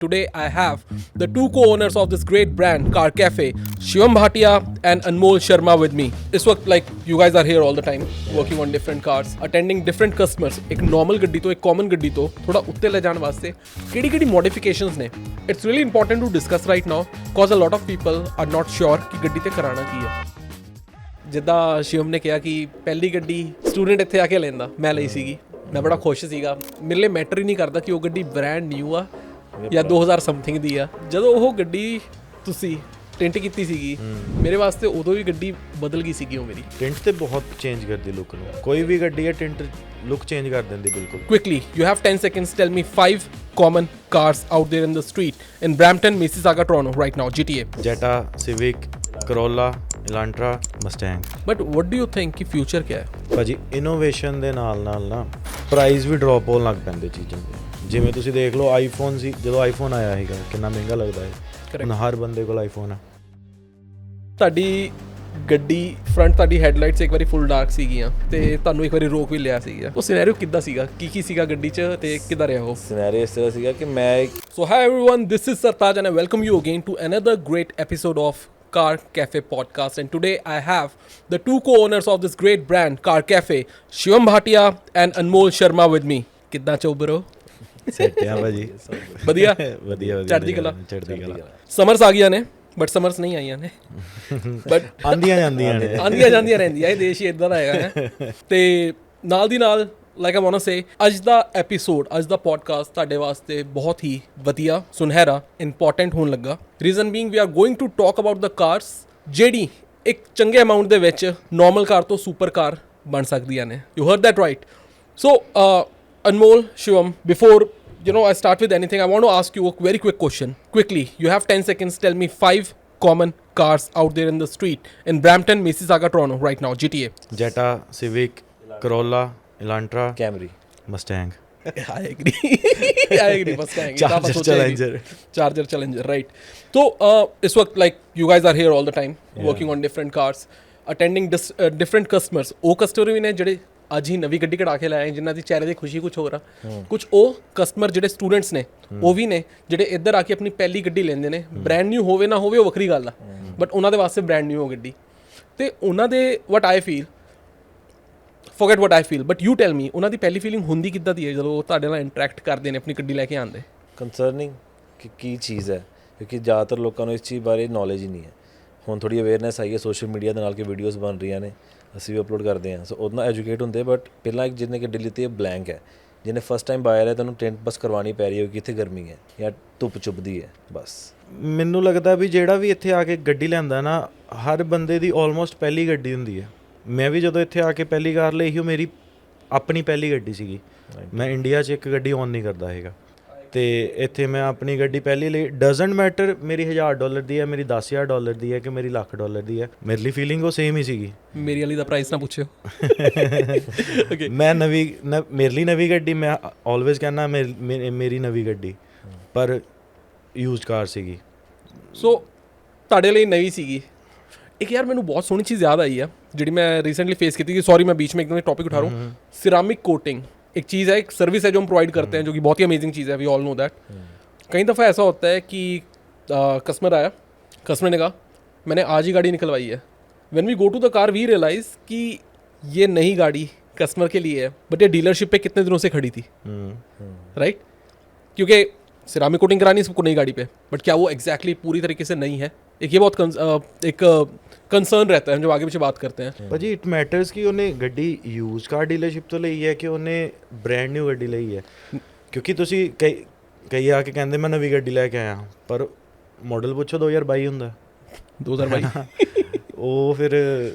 Today I have the two co-owners of this great brand, Car Cafe, Shivam Bhatia and Anmol Sharma with me. This work like you guys are here all the time, working on different cars, attending different customers. एक normal ਗੱਡੀ ਤੋਂ ਇੱਕ common ਗੱਡੀ ਤੋਂ ਥੋੜਾ ਉੱਤੇ ਲੈ ਜਾਣ ਵਾਸਤੇ ਕਿਹੜੀ modifications ਨੇ. It's really important to discuss right now because a lot of people are not sure ਕਿ ਗੱਡੀ ਤੇ ਕਰਾਣਾ ਕੀ ਹੈ. ਜਿੱਦਾਂ ਸ਼ਿਵਮ ਨੇ ਕਿਹਾ ਕਿ ਪਹਿਲੀ ਗੱਡੀ ਸਟੂਡੈਂਟ ਇੱਥੇ ਆ ਕੇ ਲੈਂਦਾ, ਮੈਂ ਲਈ ਸੀਗੀ. ਮੈਂ ਬੜਾ ਖੁਸ਼ ਸੀਗਾ. ਮੇਰੇ ਲਈ ਮੈਟਰ ਹੀ ਨਹੀਂ ਕਰਦਾ ਕਿ ਉਹ ਗੱਡੀ ਬ੍ਰਾਂਡ ਨਿਊ ਆ ਜਾਂ 2000 ਸਮਥਿੰਗ ਦੀ ਆ. ਜਦੋਂ ਉਹ ਗੱਡੀ ਤੁਸੀਂ ਟਿੰਟ ਕੀਤੀ ਸੀਗੀ, ਮੇਰੇ ਵਾਸਤੇ ਉਦੋਂ ਵੀ ਗੱਡੀ ਬਦਲ ਗਈ ਸੀਗੀ ਉਹ ਮੇਰੀ. ਟਿੰਟ ਤੇ ਬਹੁਤ ਚੇਂਜ ਕਰਦੀ ਲੁੱਕ ਨੂੰ. ਕੋਈ ਵੀ ਗੱਡੀ ਹੈ ਟਿੰਟ ਲੁੱਕ ਚੇਂਜ ਕਰ ਦਿੰਦੀ ਬਿਲਕੁਲ. Quickly, you have 10 seconds. Tell me 5 common cars out there in the street in Brampton, Mississauga, Toronto right now, GTA. Jetta, Civic, Corolla, Elantra, Mustang. But what do you think ਕਿ future ਕੀ ਹੈ? ਭਾਜੀ innovation ਦੇ ਨਾਲ ਨਾ price ਵੀ drop ਹੋਣ ਲੱਗ ਪੈਂਦੇ ਚੀਜ਼ਾਂ ਦੇ. ਜਿਵੇਂ ਤੁਸੀਂ ਦੇਖ ਲਓ ਆਈਫੋਨ ਸੀ, ਜਦੋਂ ਆਈਫੋਨ ਆਇਆ ਸੀਗਾ ਕਿੰਨਾ ਮਹਿੰਗਾ ਲੱਗਦਾ ਹੈ. ਹੁਣ ਹਰ ਬੰਦੇ ਕੋਲ ਆਈਫੋਨ ਹੈ. ਤੁਹਾਡੀ ਗੱਡੀ ਫਰੰਟ ਤੁਹਾਡੀ ਹੈਡਲਾਈਟਸ ਇੱਕ ਵਾਰੀ ਫੁੱਲ ਡਾਰਕ ਸੀਗੀਆਂ ਤੇ ਤੁਹਾਨੂੰ ਇੱਕ ਵਾਰੀ ਰੋਕ ਵੀ ਲਿਆ ਸੀਗਾ. ਉਹ ਸਿਨੈਰੀਓ ਕਿੱਦਾਂ ਸੀਗਾ, ਕੀ ਸੀਗਾ ਗੱਡੀ 'ਚ ਤੇ ਕਿੱਦਾਂ ਰਿਹਾ ਉਹ ਸਿਨੈਰੀਓ? ਇਸ ਤਰ੍ਹਾਂ ਸੀਗਾ ਕਿ ਮੈਂ So hi everyone, this is Sartaj and I welcome you again to another great episode of Car Cafe podcast. And today I have the two co-owners of this great brand, Car Cafe, Shivam Bhatia and Anmol Sharma with me. ਕਿੱਦਾਂ ਚੋ ਬਰੋ? Set ਆ ਭਾਜੀ. ਵਧੀਆ ਵਧੀਆ ਚੜ੍ਹਦੀ ਕਲਾ. ਚੜ੍ਹਦੀ ਕਲਾ. ਸਮਰਸ ਆ ਗਈਆਂ ਨੇ ਬਟ ਸਮਰਸ ਨਹੀਂ ਆਈਆਂ ਨੇ. ਬਟ ਆਂਦੀਆਂ ਜਾਂਦੀਆਂ ਨੇ, ਆਂਦੀਆਂ ਜਾਂਦੀਆਂ ਰਹਿੰਦੀਆਂ. ਇਹ ਦੇਸ਼ ਹੀ ਇਦਾਂ ਦਾ ਹੈਗਾ ਹੈ. ਤੇ ਨਾਲ ਦੀ ਨਾਲ like I want to say ਅੱਜ ਦਾ ਐਪੀਸੋਡ, ਅੱਜ ਦਾ ਪੋਡਕਾਸਟ ਤੁਹਾਡੇ ਵਾਸਤੇ ਬਹੁਤ ਹੀ ਵਧੀਆ, ਸੁਨਹਿਰਾ, ਇੰਪੋਰਟੈਂਟ ਹੋਣ ਲੱਗਾ. Reason being we are going to talk about the cars ਜਿਹੜੀ ਇੱਕ ਚੰਗੇ ਅਮਾਊਂਟ ਦੇ ਵਿੱਚ ਨਾਰਮਲ ਕਾਰ ਤੋਂ ਸੁਪਰ ਕਾਰ ਬਣ ਸਕਦੀਆਂ ਨੇ. You heard that right. So Anmol, Shivam, before I start with anything, I want to ask you a very quick question. Quickly, you have 10 seconds. Tell me 5 common cars out there in the street in Brampton, Mississauga, Toronto right now, GTA. Jetta, Civic, Corolla, Elantra, Camry, Mustang. I agree. Mustang. Charger Challenger, right. So this work like you guys are here all the time, working on different cars, attending different customers. ਉਹ customer ਵੀ ਨੇ ਜਿਹੜੇ ਅੱਜ ਹੀ ਨਵੀਂ ਗੱਡੀ ਕਢਾ ਕੇ ਲਾਏ, ਜਿਨ੍ਹਾਂ ਦੀ ਚਿਹਰੇ ਦੀ ਖੁਸ਼ੀ ਕੁਝ ਹੋਰ ਆ. ਕੁਝ ਉਹ ਕਸਟਮਰ ਜਿਹੜੇ ਸਟੂਡੈਂਟਸ ਨੇ ਉਹ ਵੀ ਨੇ ਜਿਹੜੇ ਇੱਧਰ ਆ ਕੇ ਆਪਣੀ ਪਹਿਲੀ ਗੱਡੀ ਲੈਂਦੇ ਨੇ. ਬ੍ਰਾਂਡ ਨਿਊ ਹੋਵੇ ਨਾ ਹੋਵੇ ਉਹ ਵੱਖਰੀ ਗੱਲ ਆ, ਬਟ ਉਹਨਾਂ ਦੇ ਵਾਸਤੇ ਬ੍ਰਾਂਡ ਨਿਊ ਹੋ ਗੱਡੀ. ਤੇ ਉਹਨਾਂ ਦੇ what I feel, forget what I feel, but you tell me, ਉਹਨਾਂ ਦੀ ਪਹਿਲੀ ਫੀਲਿੰਗ ਹੁੰਦੀ ਕਿੱਦਾਂ ਦੀ ਹੈ ਜਦੋਂ ਉਹ ਤੁਹਾਡੇ ਨਾਲ ਇੰਟਰੈਕਟ ਕਰਦੇ ਨੇ, ਆਪਣੀ ਗੱਡੀ ਲੈ ਕੇ ਆਉਂਦੇ? ਕੰਸਰਨਿੰਗ ਕਿ ਕੀ ਚੀਜ਼ ਹੈ, ਕਿਉਂਕਿ ਜ਼ਿਆਦਾਤਰ ਲੋਕਾਂ ਨੂੰ ਇਸ ਚੀਜ਼ ਬਾਰੇ ਨੌਲੇਜ ਹੀ ਨਹੀਂ ਹੈ. ਹੁਣ ਥੋੜ੍ਹੀ ਅਵੇਅਰਨੈਸ ਆਈ ਹੈ ਸੋਸ਼ਲ ਮੀਡੀਆ ਦੇ ਨਾਲ ਕਿ ਵੀਡੀਓਜ਼ ਬਣ ਰਹੀਆਂ ਨੇ, ਅਸੀਂ ਵੀ ਅਪਲੋਡ ਕਰਦੇ ਹਾਂ. ਸੋ ਉਹਦੇ ਨਾਲ ਐਜੂਕੇਟ ਹੁੰਦੇ. ਬਟ ਪਹਿਲਾਂ ਇੱਕ ਜਿਹਨੇ ਗੱਡੀ ਲਿੱਤੀ ਹੈ ਬਲੈਂਕ ਹੈ, ਜਿਹਨੇ ਫਸਟ ਟਾਈਮ ਬਾਇਰ ਹੈ, ਤੁਹਾਨੂੰ ਟੈਂਟ ਬਸ ਕਰਵਾਉਣੀ ਪੈ ਰਹੀ ਹੈ ਕਿ ਇੱਥੇ ਗਰਮੀ ਹੈ ਜਾਂ ਧੁੱਪ ਚੁੱਭਦੀ ਹੈ. ਬਸ ਮੈਨੂੰ ਲੱਗਦਾ ਵੀ ਜਿਹੜਾ ਵੀ ਇੱਥੇ ਆ ਕੇ ਗੱਡੀ ਲੈਂਦਾ ਨਾ, ਹਰ ਬੰਦੇ ਦੀ ਆਲਮੋਸਟ ਪਹਿਲੀ ਗੱਡੀ ਹੁੰਦੀ ਹੈ. ਮੈਂ ਵੀ ਜਦੋਂ ਇੱਥੇ ਆ ਕੇ ਪਹਿਲੀ ਕਾਰ ਲਈ ਸੀ, ਉਹ ਮੇਰੀ ਆਪਣੀ ਪਹਿਲੀ ਗੱਡੀ ਸੀਗੀ. ਮੈਂ ਇੰਡੀਆ 'ਚ ਇੱਕ ਗੱਡੀ ਔਨ ਨਹੀਂ ਕਰਦਾ ਹੈਗਾ, ਅਤੇ ਇੱਥੇ ਮੈਂ ਆਪਣੀ ਗੱਡੀ ਪਹਿਲੀ ਲਈ. ਡਜ਼ਨਟ ਮੈਟਰ ਮੇਰੀ $1000 ਦੀ ਹੈ, ਮੇਰੀ $10,000 ਦੀ ਹੈ ਕਿ ਮੇਰੀ $1,00,000 ਦੀ ਹੈ, ਮੇਰੇ ਲਈ ਫੀਲਿੰਗ ਉਹ ਸੇਮ ਹੀ ਸੀਗੀ. ਮੇਰੀ ਵਾਲੀ ਦਾ ਪ੍ਰਾਈਸ ਨਾ ਪੁੱਛਿਓ. ਮੈਂ ਮੇਰੇ ਲਈ ਨਵੀਂ ਗੱਡੀ, ਮੈਂ ਆਲਵੇਜ਼ ਕਹਿੰਦਾ ਮੇਰੀ ਨਵੀਂ ਗੱਡੀ, ਪਰ ਯੂਜ਼ਡ ਕਾਰ ਸੀਗੀ. ਸੋ ਤੁਹਾਡੇ ਲਈ ਨਵੀਂ ਸੀਗੀ. ਇੱਕ ਯਾਰ ਮੈਨੂੰ ਬਹੁਤ ਸੋਹਣੀ ਚੀਜ਼ ਯਾਦ ਆਈ ਆ ਜਿਹੜੀ ਮੈਂ ਰੀਸੈਂਟਲੀ फेस की थी. सॉरी मैं बीच में एकदम टॉपिक उठा रहा हूँ. सिरामिक कोटिंग एक चीज़ है, एक सर्विस है जो हम प्रोवाइड करते हैं, जो कि बहुत ही अमेजिंग चीज़ है. We all know that. कई दफ़ा ऐसा होता है कि कस्टमर आया, कस्टमर ने कहा मैंने आज ही गाड़ी निकलवाई है. When we go to the car we realise कि ये नई गाड़ी कस्टमर के लिए है, बट ये डीलरशिप पे कितने दिनों से खड़ी थी. राइट. क्योंकि सिरामिक कोटिंग करानी है सबको नई गाड़ी पे, बट क्या वो एग्जैक्टली पूरी तरीके से नहीं है. एक ये बहुत एक कंसर्न रहता है जब आगे पीछे बात करते हैं. ਭਾਜੀ ਇਟ ਮੈਟਰਸ ਕਿ ਉਹਨੇ ਗੱਡੀ ਯੂਜ਼ ਕਾਰ ਡੀਲਰਸ਼ਿਪ ਤੋਂ ਲਈ ਹੈ ਕਿ ਉਹਨੇ ਬ੍ਰਾਂਡ ਨਿਊ ਗੱਡੀ ਲਈ ਹੈ. ਕਿਉਂਕਿ ਤੁਸੀਂ ਕਈ ਆ ਕੇ ਕਹਿੰਦੇ ਮੈਂ ਨਵੀਂ ਗੱਡੀ ਲੈ ਕੇ ਆਇਆ, ਪਰ ਮਾਡਲ ਪੁੱਛੋ 2022 ਹੁੰਦਾ. 2022 ਉਹ ਫਿਰ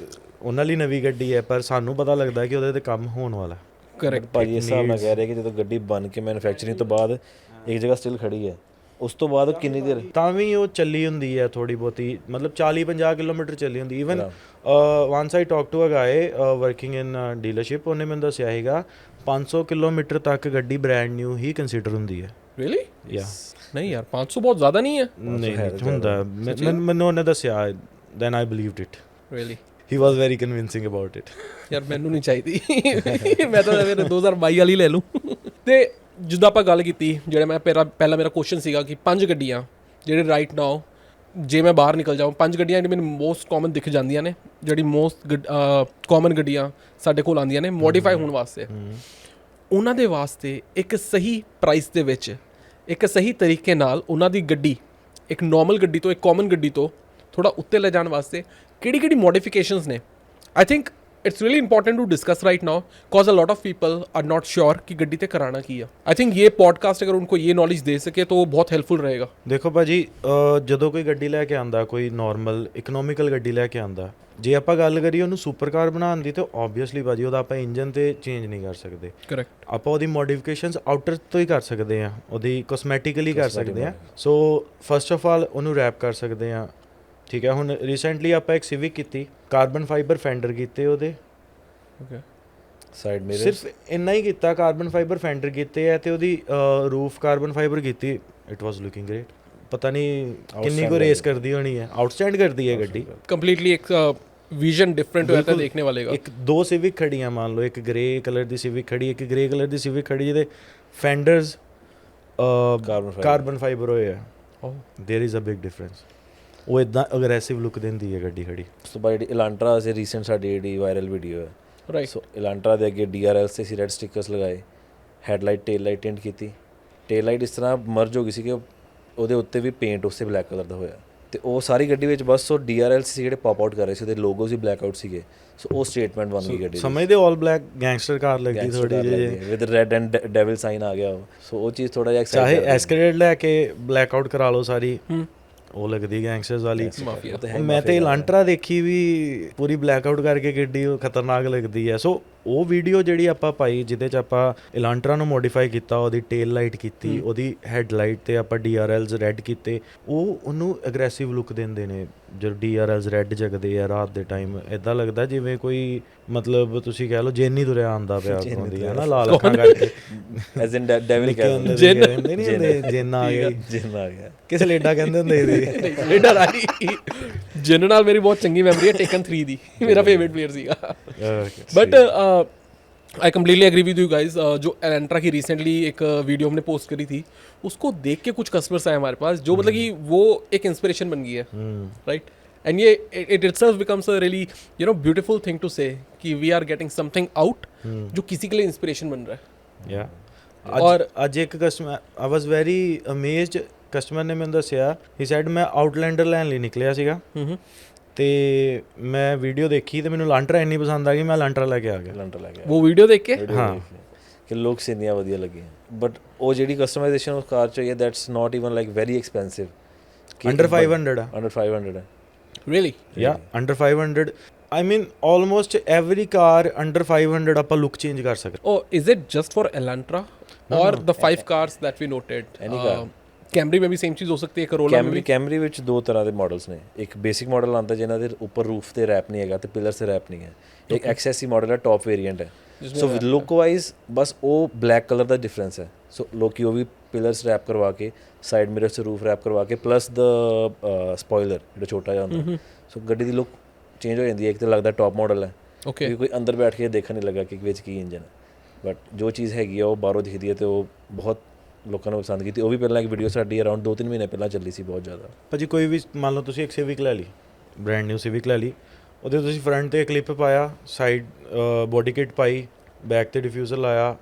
ਉਹਨਾਂ ਲਈ ਨਵੀਂ ਗੱਡੀ ਹੈ, ਪਰ ਸਾਨੂੰ ਪਤਾ ਲੱਗਦਾ ਕਿ ਉਹਦੇ 'ਤੇ ਕੰਮ ਹੋਣ ਵਾਲਾ. ਕਰੈਕਟ. ਭਾਜੀ ਇਸ ਹਿਸਾਬ ਨਾਲ ਕਹਿ ਰਹੇ ਕਿ ਜਦੋਂ ਗੱਡੀ ਬਣ ਕੇ ਮੈਨੂਫੈਕਚਰਿੰਗ ਤੋਂ ਬਾਅਦ ਇੱਕ ਜਗ੍ਹਾ ਸਟਿਲ ਖੜੀ ਹੈ, ਉਸ ਤੋਂ ਬਾਅਦ ਕਿੰਨੀ ਦੇਰ ਤਾਂ ਵੀ ਉਹ ਚੱਲੀ ਹੁੰਦੀ ਹੈ ਥੋੜ੍ਹੀ ਬਹੁਤੀ, ਮਤਲਬ 40-50 ਕਿਲੋਮੀਟਰ ਚੱਲੀ ਹੁੰਦੀ. Even once I talk to a guy working in dealership, ਉਹਨੇ ਮੈਨੂੰ ਦੱਸਿਆ ਸੀਗਾ 500 ਕਿਲੋਮੀਟਰ ਤੱਕ ਗੱਡੀ ਬ੍ਰਾਂਡ ਨਿਊ ਹੀ ਕੰਸੀਡਰ ਹੁੰਦੀ ਹੈ. ਰੀਅਲੀ? ਯਾ ਨਹੀਂ ਯਾਰ 500 ਬਹੁਤ ਜ਼ਿਆਦਾ ਨਹੀਂ ਹੈ. ਨਹੀਂ ਹੁੰਦਾ, ਮੈਨੂੰ ਉਹਨੇ ਦੱਸਿਆ. Then I believed it. Really? He was very convincing about it. ਯਾਰ ਮੈਨੂੰ ਨਹੀਂ ਚਾਹੀਦੀ, ਮੈਂ ਤਾਂ ਫਿਰ 2022 ਵਾਲੀ ਲੈ ਲੂੰ. ਤੇ ਜਿੱਦਾਂ ਆਪਾਂ ਗੱਲ ਕੀਤੀ, ਜਿਹੜਾ ਮੈਂ ਪਹਿਲਾ ਮੇਰਾ ਕੁਐਸਚਨ ਸੀਗਾ ਕਿ 5 ਗੱਡੀਆਂ ਜਿਹੜੇ ਰਾਈਟ ਨਾਓ ਜੇ ਮੈਂ ਬਾਹਰ ਨਿਕਲ ਜਾਵਾਂ, 5 ਗੱਡੀਆਂ ਜਿਹੜੀ ਮੈਨੂੰ ਮੋਸਟ ਕਾਮਨ ਦਿਖ ਜਾਂਦੀਆਂ ਨੇ, ਜਿਹੜੀ ਮੋਸਟ ਕਾਮਨ ਗੱਡੀਆਂ ਸਾਡੇ ਕੋਲ ਆਉਂਦੀਆਂ ਨੇ ਮੋਡੀਫਾਈ ਹੋਣ ਵਾਸਤੇ, ਉਹਨਾਂ ਦੇ ਵਾਸਤੇ ਇੱਕ ਸਹੀ ਪ੍ਰਾਈਸ ਦੇ ਵਿੱਚ, ਇੱਕ ਸਹੀ ਤਰੀਕੇ ਨਾਲ ਉਹਨਾਂ ਦੀ ਗੱਡੀ ਇੱਕ ਨੋਰਮਲ ਗੱਡੀ ਤੋਂ, ਇੱਕ ਕਾਮਨ ਗੱਡੀ ਤੋਂ ਥੋੜਾ ਉੱਤੇ ਲੈ ਜਾਣ ਵਾਸਤੇ ਕਿਹੜੀ ਮੋਡੀਫਿਕੇਸ਼ਨਸ ਨੇ? I think it's really important to discuss right now because a lot of people are not sure कि गड्डी ते कराना की है. I think ये podcast अगर उनको ये knowledge दे सके तो वो बहुत helpful रहेगा. ਦੇਖੋ ਭਾਜੀ, ਜਦੋਂ ਕੋਈ ਗੱਡੀ ਲੈ ਕੇ ਆਂਦਾ, ਕੋਈ ਨਾਰਮਲ ਇਕਨੋਮਿਕਲ ਗੱਡੀ ਲੈ ਕੇ ਆਂਦਾ, ਜੇ ਆਪਾਂ ਗੱਲ ਕਰੀਏ ਉਹਨੂੰ ਸੁਪਰ ਕਾਰ ਬਣਾਉਣ ਦੀ, ਤਾਂ ਓਬਵੀਅਸਲੀ ਭਾਜੀ ਉਹਦਾ ਆਪਾਂ ਇੰਜਨ ਤੇ ਚੇਂਜ ਨਹੀਂ ਕਰ ਸਕਦੇ. ਕਰੈਕਟ. ਆਪਾਂ ਉਹਦੀ ਮੋਡੀਫਿਕੇਸ਼ਨਸ ਆਊਟਰ ਤੋਂ ਹੀ ਕਰ ਸਕਦੇ ਹਾਂ, ਉਹਦੀ ਕੋਸਮੈਟਿਕਲੀ ਕਰ ਸਕਦੇ ਹਾਂ. ਸੋ ਫਸਟ ਆਫ ਆਲ ਉਹਨੂੰ ਰੈਪ ਕਰ ਸਕਦੇ ਹਾਂ. ਠੀਕ ਹੈ, ਹੁਣ ਰੀਸੈਂਟਲੀ ਆਪਾਂ ਇੱਕ ਸਿਵਿਕ ਕੀਤੀ, ਕਾਰਬਨ ਫਾਈਬਰ ਫੈਂਡਰ ਕੀਤੇ ਉਹਦੇ. ਓਕੇ. ਸਾਈਡ ਮਿਰਰ ਸਿਰਫ ਇੰਨਾ ਹੀ ਕੀਤਾ, ਕਾਰਬਨ ਫਾਈਬਰ ਫੈਂਡਰ ਕੀਤੇ ਹੈ ਤੇ ਉਹਦੀ ਰੂਫ ਕਾਰਬਨ ਫਾਈਬਰ ਕੀਤੀ. It was looking great. ਪਤਾ ਨਹੀਂ ਕਿੰਨੀ ਕੋ ਰੇਸ ਕਰਦੀ ਹੋਣੀ ਹੈ, ਆਊਟਸਟੈਂਡ ਕਰਦੀ ਹੈ ਗੱਡੀ ਕੰਪਲੀਟਲੀ. ਇੱਕ ਵਿਜ਼ਨ ਡਿਫਰੈਂਟ ਹੋਇਆ ਤਾਂ ਦੇਖਣੇ ਵਾਲੇ ਦਾ. ਇੱਕ ਦੋ ਸਿਵਿਕ ਖੜੀਆਂ ਮੰਨ ਲਓ, ਇੱਕ ਗ੍ਰੇ ਕਲਰ ਦੀ ਸਿਵਿਕ ਖੜੀ, ਇੱਕ ਗ੍ਰੇ ਕਲਰ ਦੀ ਸਿਵਿਕ ਖੜੀ ਜਿਹਦੇ ਫੈਂਡਰਸ ਕਾਰਬਨ ਫਾਈਬਰ ਹੋਏ ਆ. ਦੇयर इज ਅ ਬਿਗ ਡਿਫਰੈਂਸ. ਉਹ ਇਦਾਂ ਅਗਰੈਸਿਵ ਲੁੱਕ ਦਿੰਦੀ ਹੈ ਗੱਡੀ ਖੜੀ. ਉਸ ਤੋਂ ਬਾਅਦ ਜਿਹੜੀ ਇਲਾਂਟਰਾ ਸੇ ਰੀਸੈਂਟ ਸਾਡੀ ਜਿਹੜੀ ਵਾਇਰਲ ਵੀਡੀਓ ਹੈ, ਰਾਈਟ. ਸੋ ਇਲਾਂਟਰਾ ਦੇ ਅੱਗੇ DRL ਤੇ ਸੀ ਰੈਡ ਸਟਿੱਕਰਸ ਲਗਾਏ, ਹੈਡਲਾਈਟ ਟੇਲ ਲਾਈਟ ਟਿੰਟ ਕੀਤੀ. ਟੇਲ ਲਾਈਟ ਇਸ ਤਰ੍ਹਾਂ ਮਰਜ ਹੋ ਗਈ ਸੀ ਕਿ ਉਹਦੇ ਉੱਤੇ ਵੀ ਪੇਂਟ ਉਸੇ ਬਲੈਕ ਕਲਰ ਦਾ ਹੋਇਆ, ਤੇ ਉਹ ਸਾਰੀ ਗੱਡੀ ਵਿੱਚ ਬਸ ਉਹ DRL ਸੀ ਜਿਹੜੇ ਪੌਪ ਆਊਟ ਕਰ ਰਹੇ ਸੀ, ਉਹਦੇ ਲੋਗੋ ਸੀ ਬਲੈਕ ਆਊਟ ਸੀਗੇ. ਸੋ ਉਹ ਸਟੇਟਮੈਂਟ ਬਣ ਗਈ ਗੱਡੀ. ਸਮਝਦੇ ਆਲ ਬਲੈਕ ਗੈਂਗਸਟਰ ਕਾਰ ਲੱਗਦੀ ਥੋੜੀ ਜਿਹੀ, with red and devil sign ਆ ਗਿਆ. ਸੋ ਉਹ ਚੀਜ਼ ਥੋੜਾ ਜਿਹਾ ਚਾਹੇ ਐਸਕੇਲੇਟ ਲੈ ਕੇ ਬਲੈਕ ਆਊਟ ਕਰਾ ਲਓ ਸਾਰੀ, ਉਹ ਲੱਗਦੀ ਗੈਂਗਸਟਰਸ ਵਾਲੀ. ਮੈਂ ਤੇ ਇਲਾਂਟਰਾ ਦੇਖੀ ਵੀ ਪੂਰੀ ਬਲੈਕ ਆਊਟ ਕਰਕੇ ਗੱਡੀ, ਉਹ ਖਤਰਨਾਕ ਲੱਗਦੀ ਹੈ. ਸੋ ਉਹ ਵੀਡੀਓ ਜਿਹੜੀ ਆਪਾਂ ਪਾਈ ਜਿਹਦੇ 'ਚ ਆਪਾਂ ਇਲਾਂਟਰਾ ਨੂੰ ਮੋਡੀਫਾਈ ਕੀਤਾ, ਉਹਦੀ ਟੇਲ ਲਾਈਟ ਕੀਤੀ, ਉਹਦੀ ਹੈਡਲਾਈਟ ਤੇ ਆਪਾਂ DRLs ਰੈੱਡ ਕੀਤੇ, ਉਹ ਉਹਨੂੰ ਅਗਰੈਸਿਵ ਲੁੱਕ ਦਿੰਦੇ ਨੇ. ਜਦੋਂ DRLs ਰੈੱਡ ਜਗਦੇ ਆ ਰਾਤ ਦੇ ਟਾਈਮ, ਇੱਦਾਂ ਲੱਗਦਾ ਜਿਵੇਂ ਕੋਈ ਮਤਲਬ ਤੁਸੀਂ ਕਹਿ ਲਓ ਜੇਨੀ ਤੁਰਿਆ ਆਉਂਦਾ ਪਿਆ ਹੁੰਦੀ ਹੈ ਨਾ, ਲਾਲ ਅੱਖਾਂ ਕਰਕੇ. ਐਜ਼ ਇਨ ਡੈਵਲ ਕਹਿੰਦੇ ਨਹੀਂ, ਜਿੰਨ ਆ ਗਿਆ ਕਿਸੇ ਲੇਡਾ ਕਹਿੰਦੇ ਹੁੰਦੇ ਇਹਦੇ. ਲੇਡਾ ਰਾਈ ਜਿੰਨ ਨਾਲ ਮੇਰੀ ਬਹੁਤ ਚੰਗੀ ਮੈਮਰੀ ਹੈ. ਟੇਕਨ 3 ਦੀ ਮੇਰਾ ਫੇਵਰਟ ਪਲੇਅਰ ਸੀਗਾ. But I completely agree with you guys. जो एलेंट्रा की रिसेंटली एक वीडियो हमने पोस्ट करी थी, उसको देख के कुछ कस्टमर्स आए हमारे पास जो मतलब कि वो एक इंस्पिरेशन बन गई है, राइट. एंड ये it itself becomes a really beautiful thing to say कि we are getting something out जो किसी के लिए इंस्पिरेशन बन रहा है. और ਅੱਜ ਇੱਕ customer, I was very amazed, customer ਨੇ ਮੈਨੂੰ ਦੱਸਿਆ, ਹੀ ਸੈਡ ਮੈਂ ਆਊਟਲੈਂਡਰ ਲੈਣ ਲਈ ਨਿਕਲਿਆ ਸੀਗਾ ਤੇ ਮੈਂ ਵੀਡੀਓ ਦੇਖੀ ਤੇ ਮੈਨੂੰ ਲਾਂਟਰਾ ਇੰਨੀ ਪਸੰਦ ਆ ਗਈ, ਮੈਂ ਲਾਂਟਰਾ ਲੈ ਕੇ ਆ ਗਿਆ. ਉਹ ਵੀਡੀਓ ਦੇਖ ਕੇ ਹਾਂ ਕਿ ਲੁੱਕਸ ਇੰਨੀਆਂ ਵਧੀਆ ਲੱਗੀਆਂ, ਬਟ ਉਹ ਜਿਹੜੀ ਕਸਟਮਾਈਜ਼ੇਸ਼ਨ ਉਸ ਕਾਰ 'ਚ ਹੋਈ ਹੈ, that's not even like very expensive. Under 500 ਆ. ਅੰਡਰ 500 ਹੈ. ਰੀਅਲੀ? ਯਾ under 500. I mean almost every car under 500 ਆਪਾਂ ਲੁੱਕ ਚੇਂਜ ਕਰ ਸਕਦੇ. Oh, is it just for Elantra or the 5 cars that we noted? Any car. Camry में भी same चीज़ हो सकती है, करोला में भी. कैमरी ਵਿੱਚ ਦੋ ਤਰ੍ਹਾਂ ਦੇ ਮਾਡਲਸ ਨੇ. ਇੱਕ ਬੇਸਿਕ ਮਾਡਲ ਆਉਂਦਾ ਜਿਹਨਾਂ ਦੇ ਉੱਪਰ ਰੂਫ ਤੇ ਰੈਪ ਨਹੀਂ ਹੈਗਾ ਤੇ ਪਿਲਰਸ ਤੇ ਰੈਪ ਨਹੀਂ ਹੈ. ਇੱਕ XSE ਮਾਡਲ ਹੈ, ਟੌਪ ਵੇਰੀਐਂਟ ਹੈ. ਸੋ ਲੁੱਕ ਵਾਈਜ਼ ਬਸ ਉਹ ਬਲੈਕ ਕਲਰ ਦਾ ਡਿਫਰੈਂਸ ਹੈ. ਸੋ ਲੋਕੀ ਉਹ ਵੀ ਪਿਲਰਸ ਰੈਪ ਕਰਵਾ ਕੇ, ਸਾਈਡ ਮਿਰਰਸ ਤੇ ਰੂਫ ਰੈਪ ਕਰਵਾ ਕੇ, ਪਲੱਸ ਦ ਸਪੋਇਲਰ ਜਿਹੜਾ ਛੋਟਾ ਜਿਹਾ ਹੁੰਦਾ. ਸੋ ਗੱਡੀ ਦੀ ਲੁੱਕ ਚੇਂਜ ਹੋ ਜਾਂਦੀ ਹੈ. ਇੱਕ ਤਾਂ ਲੱਗਦਾ ਟੌਪ ਮਾਡਲ ਹੈ, ਓਕੇ, ਕੋਈ ਅੰਦਰ ਬੈਠ ਕੇ ਦੇਖਣ ਨਹੀਂ ਲੱਗਾ ਕਿ ਵਿੱਚ ਕੀ ਇੰਜਨ ਹੈ, ਬਟ ਜੋ ਚੀਜ਼ ਹੈਗੀ ਆ ਉਹ ਬਾਹਰੋਂ ਦਿਖਦੀ ਹੈ ਤੇ ਉਹ ਬਹੁਤ ਲੋਕਾਂ ਨੂੰ ਪਸੰਦ ਕੀਤੀ. ਉਹ ਵੀ ਪਹਿਲਾਂ ਇੱਕ ਵੀਡੀਓ ਸਾਡੀ ਅਰਾਊਂਡ 2-3 ਮਹੀਨੇ ਪਹਿਲਾਂ ਚੱਲੀ ਸੀ, ਬਹੁਤ ਜ਼ਿਆਦਾ. ਭਾਜੀ ਕੋਈ ਵੀ ਮੰਨ ਲਓ ਤੁਸੀਂ ਇੱਕ ਸਿਵਿਕ ਲੈ ਲਈ, ਬ੍ਰੈਂਡ ਨਿਊ ਸਿਵਿਕ ਲੈ ਲਈ, ਉਹਦੇ ਤੁਸੀਂ ਫਰੰਟ ਤੇ ਕਲਿੱਪ ਪਾਇਆ, ਸਾਈਡ ਬੋਡੀ ਕਿਟ ਪਾਈ, ਬੈਕ ਤੇ ਡਿਫਿਊਜ਼ਰ ਲਾਇਆ,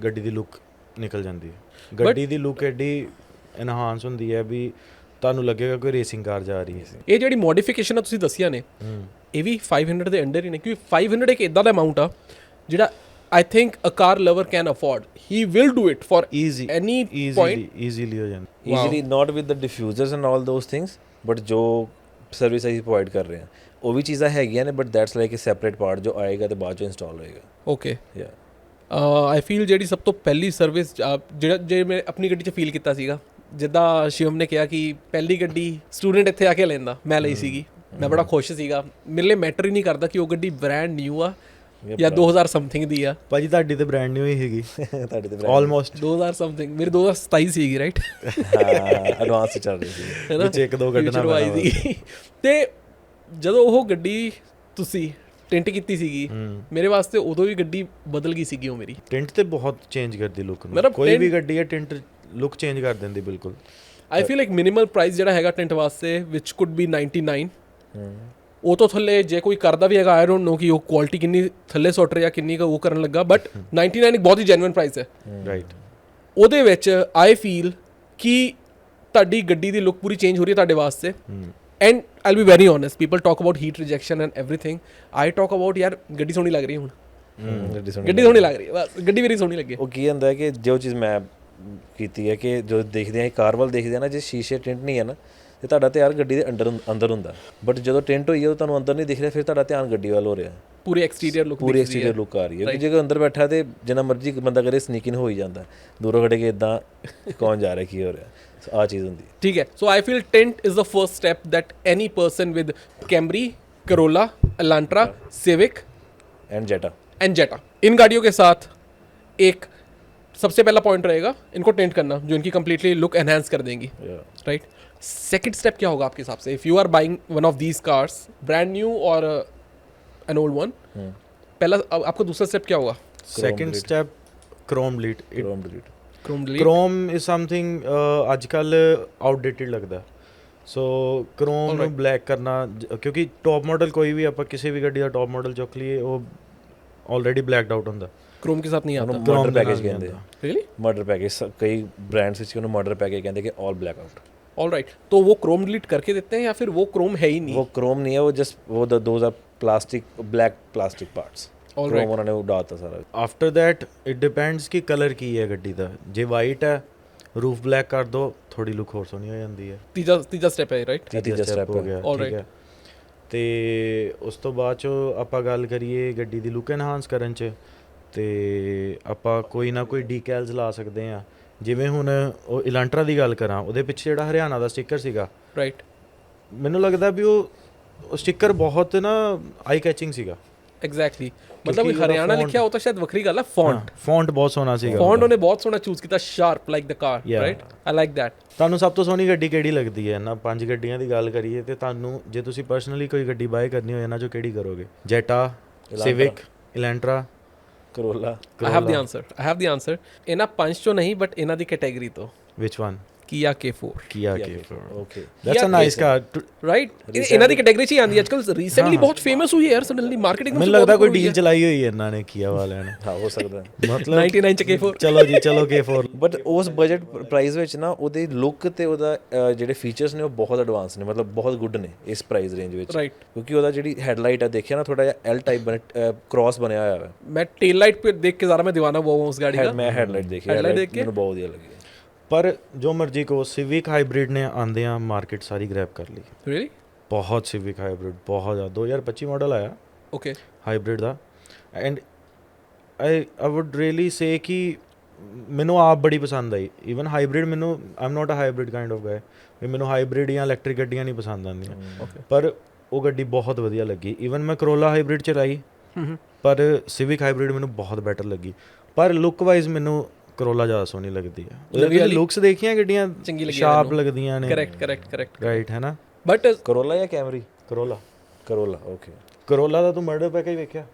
ਗੱਡੀ ਦੀ ਲੁੱਕ ਨਿਕਲ ਜਾਂਦੀ ਹੈ. ਗੱਡੀ ਦੀ ਲੁੱਕ ਐਡੀ ਐਨਹਾਂਸ ਹੁੰਦੀ ਹੈ ਵੀ ਤੁਹਾਨੂੰ ਲੱਗੇਗਾ ਕੋਈ ਰੇਸਿੰਗ ਕਾਰ ਜਾ ਰਹੀ ਹੈ. ਇਹ ਜਿਹੜੀ ਮੋਡੀਫਿਕੇਸ਼ਨ ਤੁਸੀਂ ਦੱਸੀਆਂ ਨੇ, ਇਹ ਵੀ 500 ਦੇ ਅੰਡਰ ਹੀ ਨੇ, ਕਿਉਂਕਿ 500 ਇੱਕ ਇਦਾਂ ਦਾ ਅਮਾਊਂਟ ਆ ਜਿਹੜਾ I think a car lover can afford. He will do it for any point. Easily ਹੋ ਜਾਂਦਾ. Easily, not with the diffusers and all those things, but ਜੋ ਸਰਵਿਸ ਅਸੀਂ ਪ੍ਰੋਵਾਈਡ ਕਰ ਰਹੇ ਹਾਂ ਉਹ ਵੀ ਚੀਜ਼ਾਂ ਹੈਗੀਆਂ ਨੇ, but that's like a separate part ਜੋ ਆਏਗਾ ਤੇ ਬਾਅਦ 'ਚੋਂ ਇੰਸਟਾਲ ਹੋਏਗਾ. ਓਕੇ, ਆਈ ਫੀਲ ਜਿਹੜੀ ਸਭ ਤੋਂ ਪਹਿਲੀ ਸਰਵਿਸ ਜਿਹੜਾ ਜੇ ਮੈਂ ਆਪਣੀ ਗੱਡੀ 'ਚ ਫੀਲ ਕੀਤਾ ਸੀਗਾ, ਜਿੱਦਾਂ ਸ਼ਿਵਮ ਨੇ ਕਿਹਾ ਕਿ ਪਹਿਲੀ ਗੱਡੀ ਸਟੂਡੈਂਟ ਇੱਥੇ ਆ ਕੇ ਲੈਂਦਾ, ਮੈਂ ਲਈ ਸੀਗੀ, ਮੈਂ ਬੜਾ ਖੁਸ਼ ਸੀਗਾ. ਮੇਰੇ ਲਈ ਮੈਟਰ ਹੀ ਨਹੀਂ ਕਰਦਾ ਕਿ ਉਹ ਗੱਡੀ ਬ੍ਰੈਂਡ ਨਿਊ ਆ ਜਾਂ 2000 ਸਮਥਿੰਗ ਦੀ ਆ. ਭਾਜੀ ਤੁਹਾਡੀ ਤੇ ਬ੍ਰੈਂਡ ਨਿਊ ਹੀ ਹੈਗੀ. ਤੁਹਾਡੀ ਤੇ ਆਲਮੋਸਟ 2000 ਸਮਥਿੰਗ, ਮੇਰੀ 2027 ਸੀਗੀ, ਰਾਈਟ? ਐਡਵਾਂਸ ਚੱਲ ਰਹੀ ਸੀ, ਵਿੱਚ ਇੱਕ ਦੋ ਕੱਢਣਾ ਸੀ. ਤੇ ਜਦੋਂ ਉਹ ਗੱਡੀ ਤੁਸੀਂ ਟਿੰਟ ਕੀਤੀ ਸੀਗੀ ਮੇਰੇ ਵਾਸਤੇ ਉਦੋਂ ਵੀ ਗੱਡੀ ਬਦਲ ਗਈ ਸੀਗੀ ਉਹ ਮੇਰੀ ਟਿੰਟ ਤੇ ਬਹੁਤ ਚੇਂਜ ਕਰਦੀ ਲੁੱਕ ਨੂੰ ਮਤਲਬ ਕੋਈ ਵੀ ਗੱਡੀ ਹੈ ਟਿੰਟ ਲੁੱਕ ਚੇਂਜ ਕਰ ਦਿੰਦੀ ਬਿਲਕੁਲ I feel like minimal price ਜਿਹੜਾ ਹੈਗਾ ਟਿੰਟ ਵਾਸਤੇ ਵਿਚ ਕੁਡ ਬੀ 99 ਉਹ ਤੋਂ ਥੱਲੇ ਜੇ ਕੋਈ ਕਰਦਾ ਵੀ ਹੈਗਾ ਆਈ ਡੋਂਟ ਨੋ ਕਿ ਉਹ ਕੁਆਲਿਟੀ ਕਿੰਨੀ ਥੱਲੇ ਸੁੱਟ ਰਿਹਾ ਕਿੰਨੀ ਕੁ ਉਹ ਕਰਨ ਲੱਗਾ ਬਟ 99 ਇੱਕ ਬਹੁਤ ਹੀ ਜੈਨੂਇਨ ਪ੍ਰਾਈਸ ਹੈ ਰਾਈਟ ਉਹਦੇ ਵਿੱਚ ਆਈ ਫੀਲ ਕਿ ਤੁਹਾਡੀ ਗੱਡੀ ਦੀ ਲੁੱਕ ਪੂਰੀ ਚੇਂਜ ਹੋ ਰਹੀ ਹੈ ਤੁਹਾਡੇ ਵਾਸਤੇ and I'll be very honest people talk about heat rejection and everything I talk about ਯਾਰ ਗੱਡੀ ਸੋਹਣੀ ਲੱਗ ਰਹੀ ਹੈ ਹੁਣ ਗੱਡੀ ਸੋਹਣੀ ਲੱਗ ਰਹੀ ਹੈ ਬਸ ਗੱਡੀ ਮੇਰੀ ਸੋਹਣੀ ਲੱਗੇ ਉਹ ਕੀ ਹੁੰਦਾ ਹੈ ਕਿ ਜੋ ਚੀਜ਼ ਮੈਂ ਕੀਤੀ ਹੈ ਕਿ ਜੋ ਦੇਖਦੇ ਆ ਕਾਰ ਵੱਲ ਦੇਖਦੇ ਆ ਨਾ ਜੇ ਸ਼ੀਸ਼ੇ ਟਿੰਟ ਨਹੀਂ ਹੈ ਨਾ ਤੇ ਤੁਹਾਡਾ ਧਿਆਨ ਗੱਡੀ ਦੇ ਅੰਦਰ ਹੁੰਦਾ ਬਟ ਜਦੋਂ ਟਿੰਟ ਹੋਈ ਹੈ ਉਹ ਤੁਹਾਨੂੰ ਅੰਦਰ ਨਹੀਂ ਦਿਖ ਰਿਹਾ ਫਿਰ ਤੁਹਾਡਾ ਧਿਆਨ ਗੱਡੀ ਵੱਲ ਹੋ ਰਿਹਾ ਪੂਰੀ ਐਕਸਟੀਰੀਅਰ ਲੁੱਕ ਆ ਰਹੀ ਹੈ ਕਿ ਜੇ ਕੋਈ ਅੰਦਰ ਬੈਠਾ ਤੇ ਜਿੰਨਾ ਮਰਜ਼ੀ ਬੰਦਾ ਕਰੇ ਸਨੀਕਿੰਗ ਹੋ ਹੀ ਜਾਂਦਾ ਦੂਰੋਂ ਖੜੇ ਕੇ ਇਦਾਂ ਕੌਣ ਜਾ ਰਿਹਾ ਕੀ ਹੋ ਰਿਹਾ ਆ ਚੀਜ਼ ਹੁੰਦੀ ਠੀਕ ਹੈ so I feel tint is the first step that any person with Camry Corolla Elantra Civic and Jetta इन गाड़ियों के साथ एक सबसे पहला पॉइंट रहेगा इनको टेंट करना जो इनकी कंप्लीटली लुक एनहांस कर देंगी राइट सेकंड स्टेप क्या होगा आपके हिसाब से if you are buying one of these cars brand new or an old one पहला आपका दूसरा स्टेप क्या होगा second step chrome delete chrome chrome is something ਅੱਜ ਕੱਲ ਆਊਟਡੇਟਡ ਲੱਗਦਾ ਸੋ ਕ੍ਰੋਮ ਨੂੰ ਬਲੈਕ ਕਰਨਾ ਕਿਉਂਕਿ ਟੌਪ ਮਾਡਲ ਕੋਈ ਵੀ ਆਪਾਂ ਕਿਸੇ ਵੀ ਗੱਡੀ ਦਾ ਟੌਪ ਮਾਡਲ ਚੁੱਕ ਲਈਏ ਉਹ ਆਲਰੇਡੀ ਬਲੈਕਡ ਆਊਟ ਹੁੰਦਾ क्रोम के साथ नहीं आता ਮਰਡਰ ਪੈਕੇਜ ਕਹਿੰਦੇ ਆ रियली ਮਰਡਰ ਪੈਕੇਜ ਕਈ ਬ੍ਰਾਂਡਸ ਵਿੱਚ ਉਹਨੂੰ ਮਰਡਰ ਪੈਕੇਜ ਕਹਿੰਦੇ ਕਿ ਆਲ ਬਲੈਕ ਆਊਟ ऑल राइट तो वो क्रोम डिलीट करके देते हैं या फिर वो क्रोम है ही नहीं वो क्रोम नहीं है वो जस्ट वो those are plastic black plastic parts chrome उन्होंने उड़ाता सारा ਆਫਟਰ ਦੈਟ ਇਟ ਡਿਪੈਂਡਸ ਕਿ ਕਲਰ ਕੀ ਹੈ ਗੱਡੀ ਦਾ ਜੇ ਵਾਈਟ ਹੈ ਰੂਫ ਬਲੈਕ ਕਰ ਦੋ ਥੋੜੀ ਲੁੱਕ ਹੋਰ ਸੋਹਣੀ ਹੋ ਜਾਂਦੀ ਹੈ तीजा स्टेप है राइट ਤੀਜਾ ਸਟੈਪ ਹੋ ਗਿਆ ਠੀਕ ਹੈ ਤੇ ਉਸ ਤੋਂ ਬਾਅਦ ਚੋਂ ਆਪਾਂ ਗੱਲ ਕਰੀਏ ਗੱਡੀ ਦੀ ਲੁੱਕ ਐਨਹਾਂਸ ਕਰਨ 'ਚ ਤੇ ਆਪਾਂ ਕੋਈ ਨਾ ਕੋਈ ਡੀਕੈਲਸ ਲਾ ਸਕਦੇ ਆ ਜਿਵੇਂ ਹੁਣ ਉਹ ਇਲਾਂਟਰਾ ਦੀ ਗੱਲ ਕਰਾਂ ਉਹਦੇ ਪਿੱਛੇ ਜਿਹੜਾ ਹਰਿਆਣਾ ਦਾ ਸਟicker ਸੀਗਾ राइट ਮੈਨੂੰ ਲੱਗਦਾ ਵੀ ਉਹ ਸਟicker ਬਹੁਤ ਨਾ ਆਈ ਕੈਚਿੰਗ ਸੀਗਾ एग्जैक्टली मतलब हरियाणा लिखा होता शायद वक्री गल है फॉन्ट ਫੌਂਟ ਬਹੁਤ ਸੋਹਣਾ ਸੀਗਾ फॉन्ट उन्हें बहुत सोना चूज किया sharp like the car Yeah. Right I like that ਤੁਹਾਨੂੰ ਸਭ ਤੋਂ ਸੋਹਣੀ ਗੱਡੀ ਕਿਹੜੀ ਲੱਗਦੀ ਹੈ ਨਾ ਪੰਜ ਗੱਡੀਆਂ ਦੀ ਗੱਲ ਕਰੀਏ ਤੇ ਤੁਹਾਨੂੰ ਜੇ ਤੁਸੀਂ ਪਰਸਨਲੀ ਕੋਈ ਗੱਡੀ ਬਾਏ ਕਰਨੀ ਹੋਏ ਨਾ ਜੋ ਕਿਹੜੀ ਕਰੋਗੇ Jetta Civic Elantra Corolla I have the answer इना पंच तो नहीं बट इना दी कैटेगरी तो ਵਿਚ ਵਨ किया K4 Kia K4 okay that's a nice car right इना दी कैटेगरी ची आंदी आजकल रिसेंटली बहुत फेमस हुई है यार सडनली मार्केटिंग में ਮੈਨੂੰ ਲੱਗਦਾ ਕੋਈ ਡੀਲ ਚਲਾਈ ਹੋਈ ਹੈ ਇਹਨਾਂ ਨੇ ਕੀਆ ਵਾਲਿਆਂ ਨੇ हाँ हो सकता है ਮਤਲਬ 99 ਚ K4 ਚਲੋ ਜੀ ਚਲੋ K4 ਬਟ ਉਸ ਬਜਟ ਪ੍ਰਾਈਸ ਵਿੱਚ ਨਾ ਉਹਦੇ ਲੁੱਕ ਤੇ ਉਹਦਾ ਜਿਹੜੇ ਫੀਚਰਸ ਨੇ ਉਹ ਬਹੁਤ ਐਡਵਾਂਸ ਨੇ ਮਤਲਬ ਬਹੁਤ ਗੁੱਡ ਨੇ ਇਸ ਪ੍ਰਾਈਸ ਰੇਂਜ ਵਿੱਚ राइट ਕਿਉਂਕਿ ਉਹਦਾ ਜਿਹੜੀ ਹੈਡਲਾਈਟ ਆ ਦੇਖਿਆ ਨਾ ਥੋੜਾ ਜਿਹਾ ਐਲ ਟਾਈਪ ਕ੍ਰਾਸ ਬਣਿਆ ਹੋਇਆ ਹੈ मैं टेल लाइट पे देख के ज़्यादा मैं दीवाना हुआ हूँ उस गाड़ी का ਮੈਂ ਹੈਡਲਾਈਟ ਦੇਖੀ Headlight ਦੇਖ ਕੇ? ਮੈਨੂੰ ਬਹੁਤ ਵਧੀਆ ਲੱਗੀ ਪਰ ਜੋ ਮਰਜ਼ੀ ਕੋ ਸਿਵਿਕ ਹਾਈਬ੍ਰਿਡ ਨੇ ਆਂਦੇ ਆ ਮਾਰਕੀਟ ਸਾਰੀ ਗ੍ਰੈਬ ਕਰ ਲਈ रियली ਬਹੁਤ ਸਿਵਿਕ ਹਾਈਬ੍ਰਿਡ ਬਹੁਤ ਜ਼ਿਆਦਾ 2025 ਮਾਡਲ ਆਇਆ ओके ਹਾਈਬ੍ਰਿਡ ਦਾ and I would really say ਕਿ ਮੈਨੂੰ ਆਪ ਬੜੀ ਪਸੰਦ ਆਈ ਈਵਨ ਹਾਈਬ੍ਰਿਡ ਮੈਨੂੰ I am not a hybrid kind of guy ਵੀ ਮੈਨੂੰ ਹਾਈਬ੍ਰਿਡ ਜਾਂ ਇਲੈਕਟ੍ਰਿਕ ਗੱਡੀਆਂ ਨਹੀਂ ਪਸੰਦ ਆਉਂਦੀਆਂ ਪਰ ਉਹ ਗੱਡੀ ਬਹੁਤ ਵਧੀਆ ਲੱਗੀ ਈਵਨ ਮੈਂ ਕਰੋਲਾ ਹਾਈਬ੍ਰਿਡ ਚਲਾਈ ਪਰ ਸਿਵਿਕ ਹਾਈਬ੍ਰਿਡ ਮੈਨੂੰ ਬਹੁਤ ਬੈਟਰ ਲੱਗੀ ਪਰ ਲੁੱਕ ਵਾਈਜ਼ ਮੈਨੂੰ ਕਰੋਲਾ ਜ਼ਿਆਦਾ ਸੋਹਣੀ ਲੱਗਦੀ ਹੈ ਉਹਦੇ ਲੁੱਕਸ ਦੇਖੀਆਂ ਗੱਡੀਆਂ ਚੰਗੀ ਲੱਗੀਆਂ ਸ਼ਾਰਪ ਲੱਗਦੀਆਂ ਨੇ करेक्ट ਰਾਈਟ ਹੈ ਨਾ बट ਕਰੋਲਾ ਜਾਂ ਕੈਮਰੀ ਕਰੋਲਾ ਓਕੇ ਕਰੋਲਾ ਦਾ ਤੂੰ ਮਰਡਰ ਪੈਕੇਜ ਵੇਖਿਆ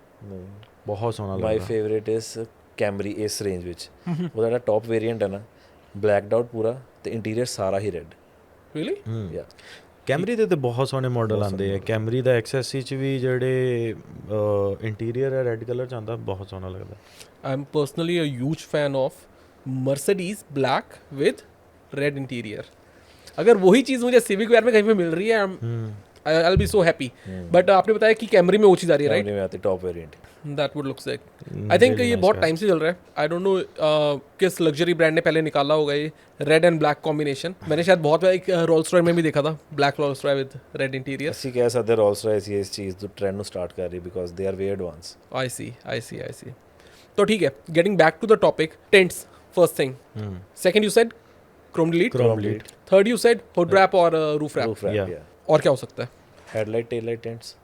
ਬਹੁਤ ਸੋਹਣਾ ਮਾਈ ਲੱਗਦਾ ਫੇਵਰੇਟ ਇਸ ਕੈਮਰੀ ਇਸ ਰੇਂਜ ਵਿੱਚ ਉਹਦਾ ਜਿਹੜਾ ਟੌਪ ਵੇਰੀਐਂਟ ਹੈ ਨਾ ਬਲੈਕਡ ਆਊਟ ਪੂਰਾ ਤੇ ਇੰਟੀਰੀਅਰ ਸਾਰਾ ਹੀ ਰੈੱਡ रियली ਯਾ ਕੈਮਰੀ ਦੇ ਤੇ ਬਹੁਤ ਸੋਹਣੇ ਮਾਡਲ ਆਉਂਦੇ ਆ ਕੈਮਰੀ ਦਾ XSC ਚ ਵੀ ਜਿਹੜੇ ਇੰਟੀਰੀਅਰ ਹੈ ਰੈੱਡ ਕਲਰ ਚ ਆਉਂਦਾ ਬਹੁਤ ਸੋਹਣਾ ਲੱਗਦਾ I am personally a huge fan of Mercedes black with red interior अगर वही चीज़ मुझे सिविक वेयर में कहीं पे मिल रही है I will be so happy but आपने बताया कि कैमरी में वो चीज़ आ रही है राइट में आती top variant that would looks like I think ये बहुत टाइम से चल रहा है आई डोंट नो किस लग्जरी ब्रांड ने पहले निकाला होगा ये रेड एंड ब्लैक कॉम्बिनेशन मैंने शायद बहुत बार एक रोल्स रॉय में भी देखा था black Rolls Royce with red interior ਅਸੀਂ ਕਹਿ ਸਕਦੇ ਰੋਲਸ ਰਾਇਸ ਇਸ ਚੀਜ਼ ਨੂੰ ਟ੍ਰੈਂਡ ਨੂੰ ਸਟਾਰਟ ਕਰ ਰਹੀ because they are way advanced I see तो ठीक है getting back to the topic tints first thing second you said chrome delete third you said hood wrap और रूफ रैप Yeah. और क्या हो सकता है headlight tail light tints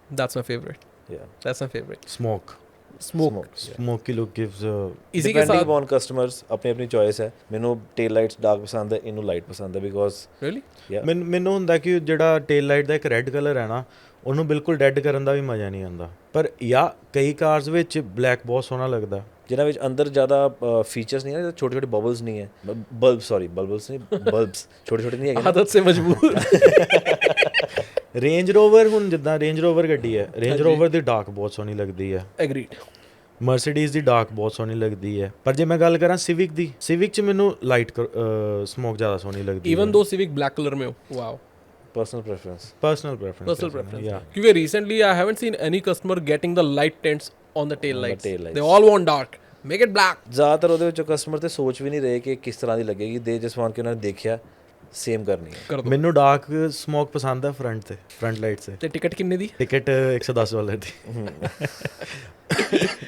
that's my favourite yeah that's my favourite smoke smoky look gives इसी के depending साथ on customers ਆਪਣੀ ਆਪਣੀ ਚੋਇਸ ਹੈ ਮੈਨੂੰ ਟੇਲ ਲਾਈਟਸ ਡਾਰਕ ਪਸੰਦ ਹੈ ਇਹਨੂੰ ਲਾਈਟ ਪਸੰਦ ਹੈ ਬਿਕੋਜ਼ really ਮੈਨੂੰ ਹੁੰਦਾ ਕਿ ਜਿਹੜਾ ਟੇਲ ਲਾਈਟ ਦਾ ਇੱਕ ਰੈੱਡ ਕਲਰ ਹੈ ਨਾ ਉਹਨੂੰ ਬਿਲਕੁਲ ਡੈਡ ਕਰਨ ਦਾ ਵੀ ਮਜ਼ਾ ਨਹੀਂ ਆਉਂਦਾ ਪਰ ਜਾਂ ਕਈ ਕਾਰਸ ਵਿੱਚ ਬਲੈਕ ਬਹੁਤ ਸੋਹਣਾ ਲੱਗਦਾ ਜਿਨ੍ਹਾਂ ਵਿੱਚ ਅੰਦਰ ਜ਼ਿਆਦਾ ਫੀਚਰਸ ਨਹੀਂ ਹੈ ਛੋਟੇ ਛੋਟੇ ਬਬਲਸ ਨਹੀਂ ਹੈ ਬਲਬਸ ਨਹੀਂ ਬਲਬਸ ਛੋਟੇ ਛੋਟੇ ਨਹੀਂ ਹੈਗੇ आदत से मजबूर ਰੇਂਜ ਰੋਵਰ ਹੁਣ ਜਿੱਦਾਂ ਰੇਂਜ ਰੋਵਰ ਗੱਡੀ ਹੈ ਰੇਂਜ ਰੋਵਰ ਦੀ ਡਾਰਕ ਬਹੁਤ ਸੋਹਣੀ ਲੱਗਦੀ ਹੈ agreed ਮਰਸੀਡੀਜ਼ ਦੀ ਡਾਰਕ ਬਹੁਤ ਸੋਹਣੀ ਲੱਗਦੀ ਹੈ ਪਰ ਜੇ ਮੈਂ ਗੱਲ ਕਰਾਂ ਸਿਵਿਕ 'ਚ ਮੈਨੂੰ ਲਾਈਟ ਸਮੋਕ ਜ਼ਿਆਦਾ ਸੋਹਣੀ ਲੱਗਦੀ even though civic black color mein ho wow personal preference personal preference yeah because recently I haven't seen any customer getting the light tints on the tail lights tail lights. they all want dark make it black ਜ਼ਿਆਦਾਤਰ ਉਹਦੇ ਵਿੱਚ customer ਤੇ ਸੋਚ ਵੀ ਨਹੀਂ ਰਹੇ ਕਿ ਕਿਸ ਤਰ੍ਹਾਂ ਦੀ ਲੱਗੇਗੀ ਦੇ ਜਿਸ ਵਾਂ ਕਿ ਉਹਨਾਂ ਨੇ ਦੇਖਿਆ ਸੇਮ ਕਰਨੀ ਹੈ कर दो ਮੈਨੂੰ ਡਾਰਕ ਸਮੋਕ ਪਸੰਦ ਹੈ ਫਰੰਟ ਲਾਈਟ ਸੇ ਤੇ ਟਿਕਟ ਕਿੰਨੇ ਦੀ ਟਿਕਟ $110 ਦੀ